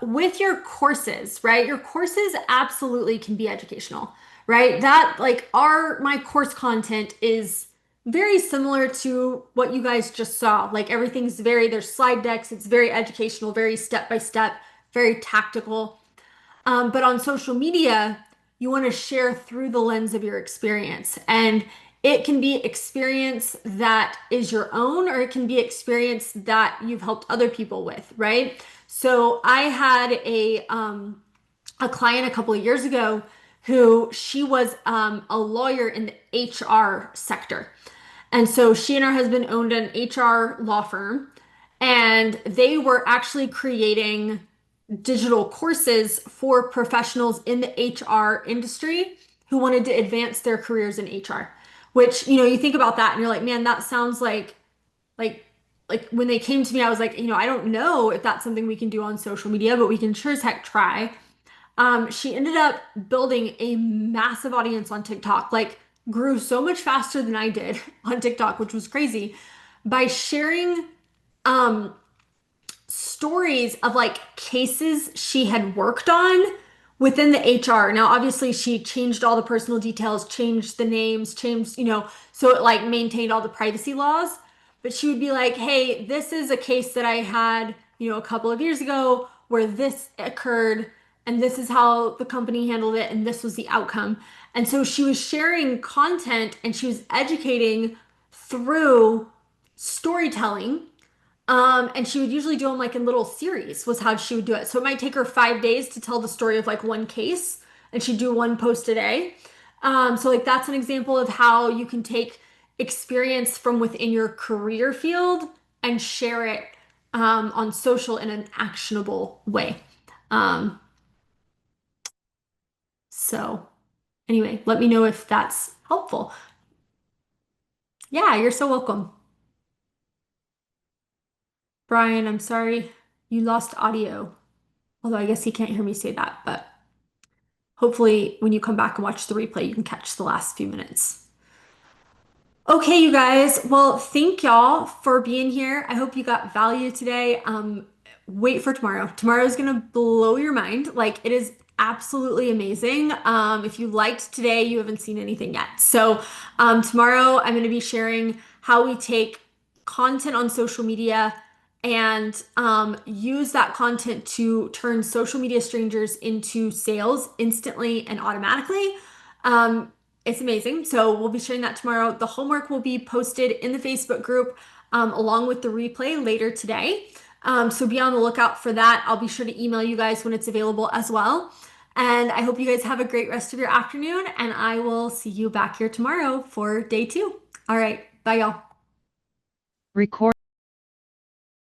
Speaker 1: with your courses, right? Your courses absolutely can be educational, right? That like my course content is very similar to what you guys just saw. Like everything's there's slide decks, it's very educational, very step by step, very tactical. But on social media, you want to share through the lens of your experience. And it can be experience that is your own, or it can be experience that you've helped other people with, right? So I had a client a couple of years ago who she was a lawyer in the HR sector. And so she and her husband owned an HR law firm, and they were actually creating digital courses for professionals in the HR industry who wanted to advance their careers in HR. Which, you think about that and you're like, man, that sounds like when they came to me, I was like, I don't know if that's something we can do on social media, but we can sure as heck try. She ended up building a massive audience on TikTok, like grew so much faster than I did on TikTok, which was crazy, by sharing um stories of like cases she had worked on within the HR. Now, obviously, she changed all the personal details, changed the names, changed, so it like maintained all the privacy laws. But she would be like, hey, this is a case that I had, a couple of years ago where this occurred, and this is how the company handled it, and this was the outcome. And so she was sharing content and she was educating through storytelling, and she would usually do them like in little series, was how she would do it. So it might take her 5 days to tell the story of like one case, and she'd do one post a day. So like that's an example of how you can take experience from within your career field and share it on social in an actionable way. Um, so anyway, let me know if that's helpful. Yeah, you're so welcome. Brian, I'm sorry you lost audio. Although I guess he can't hear me say that, but hopefully when you come back and watch the replay, you can catch the last few minutes. Okay, you guys. Well, thank y'all for being here. I hope you got value today. Wait for tomorrow. Tomorrow is gonna blow your mind. Like it is absolutely amazing. If you liked today, you haven't seen anything yet. So, tomorrow I'm gonna be sharing how we take content on social media and use that content to turn social media strangers into sales instantly and automatically. Um, it's amazing. So we'll be sharing that tomorrow. The homework will be posted in the Facebook group along with the replay later today. So be on the lookout for that. I'll be sure to email you guys when it's available as well. And I hope you guys have a great rest of your afternoon, and I will see you back here tomorrow for day 2. All right. Bye, y'all.
Speaker 2: Record.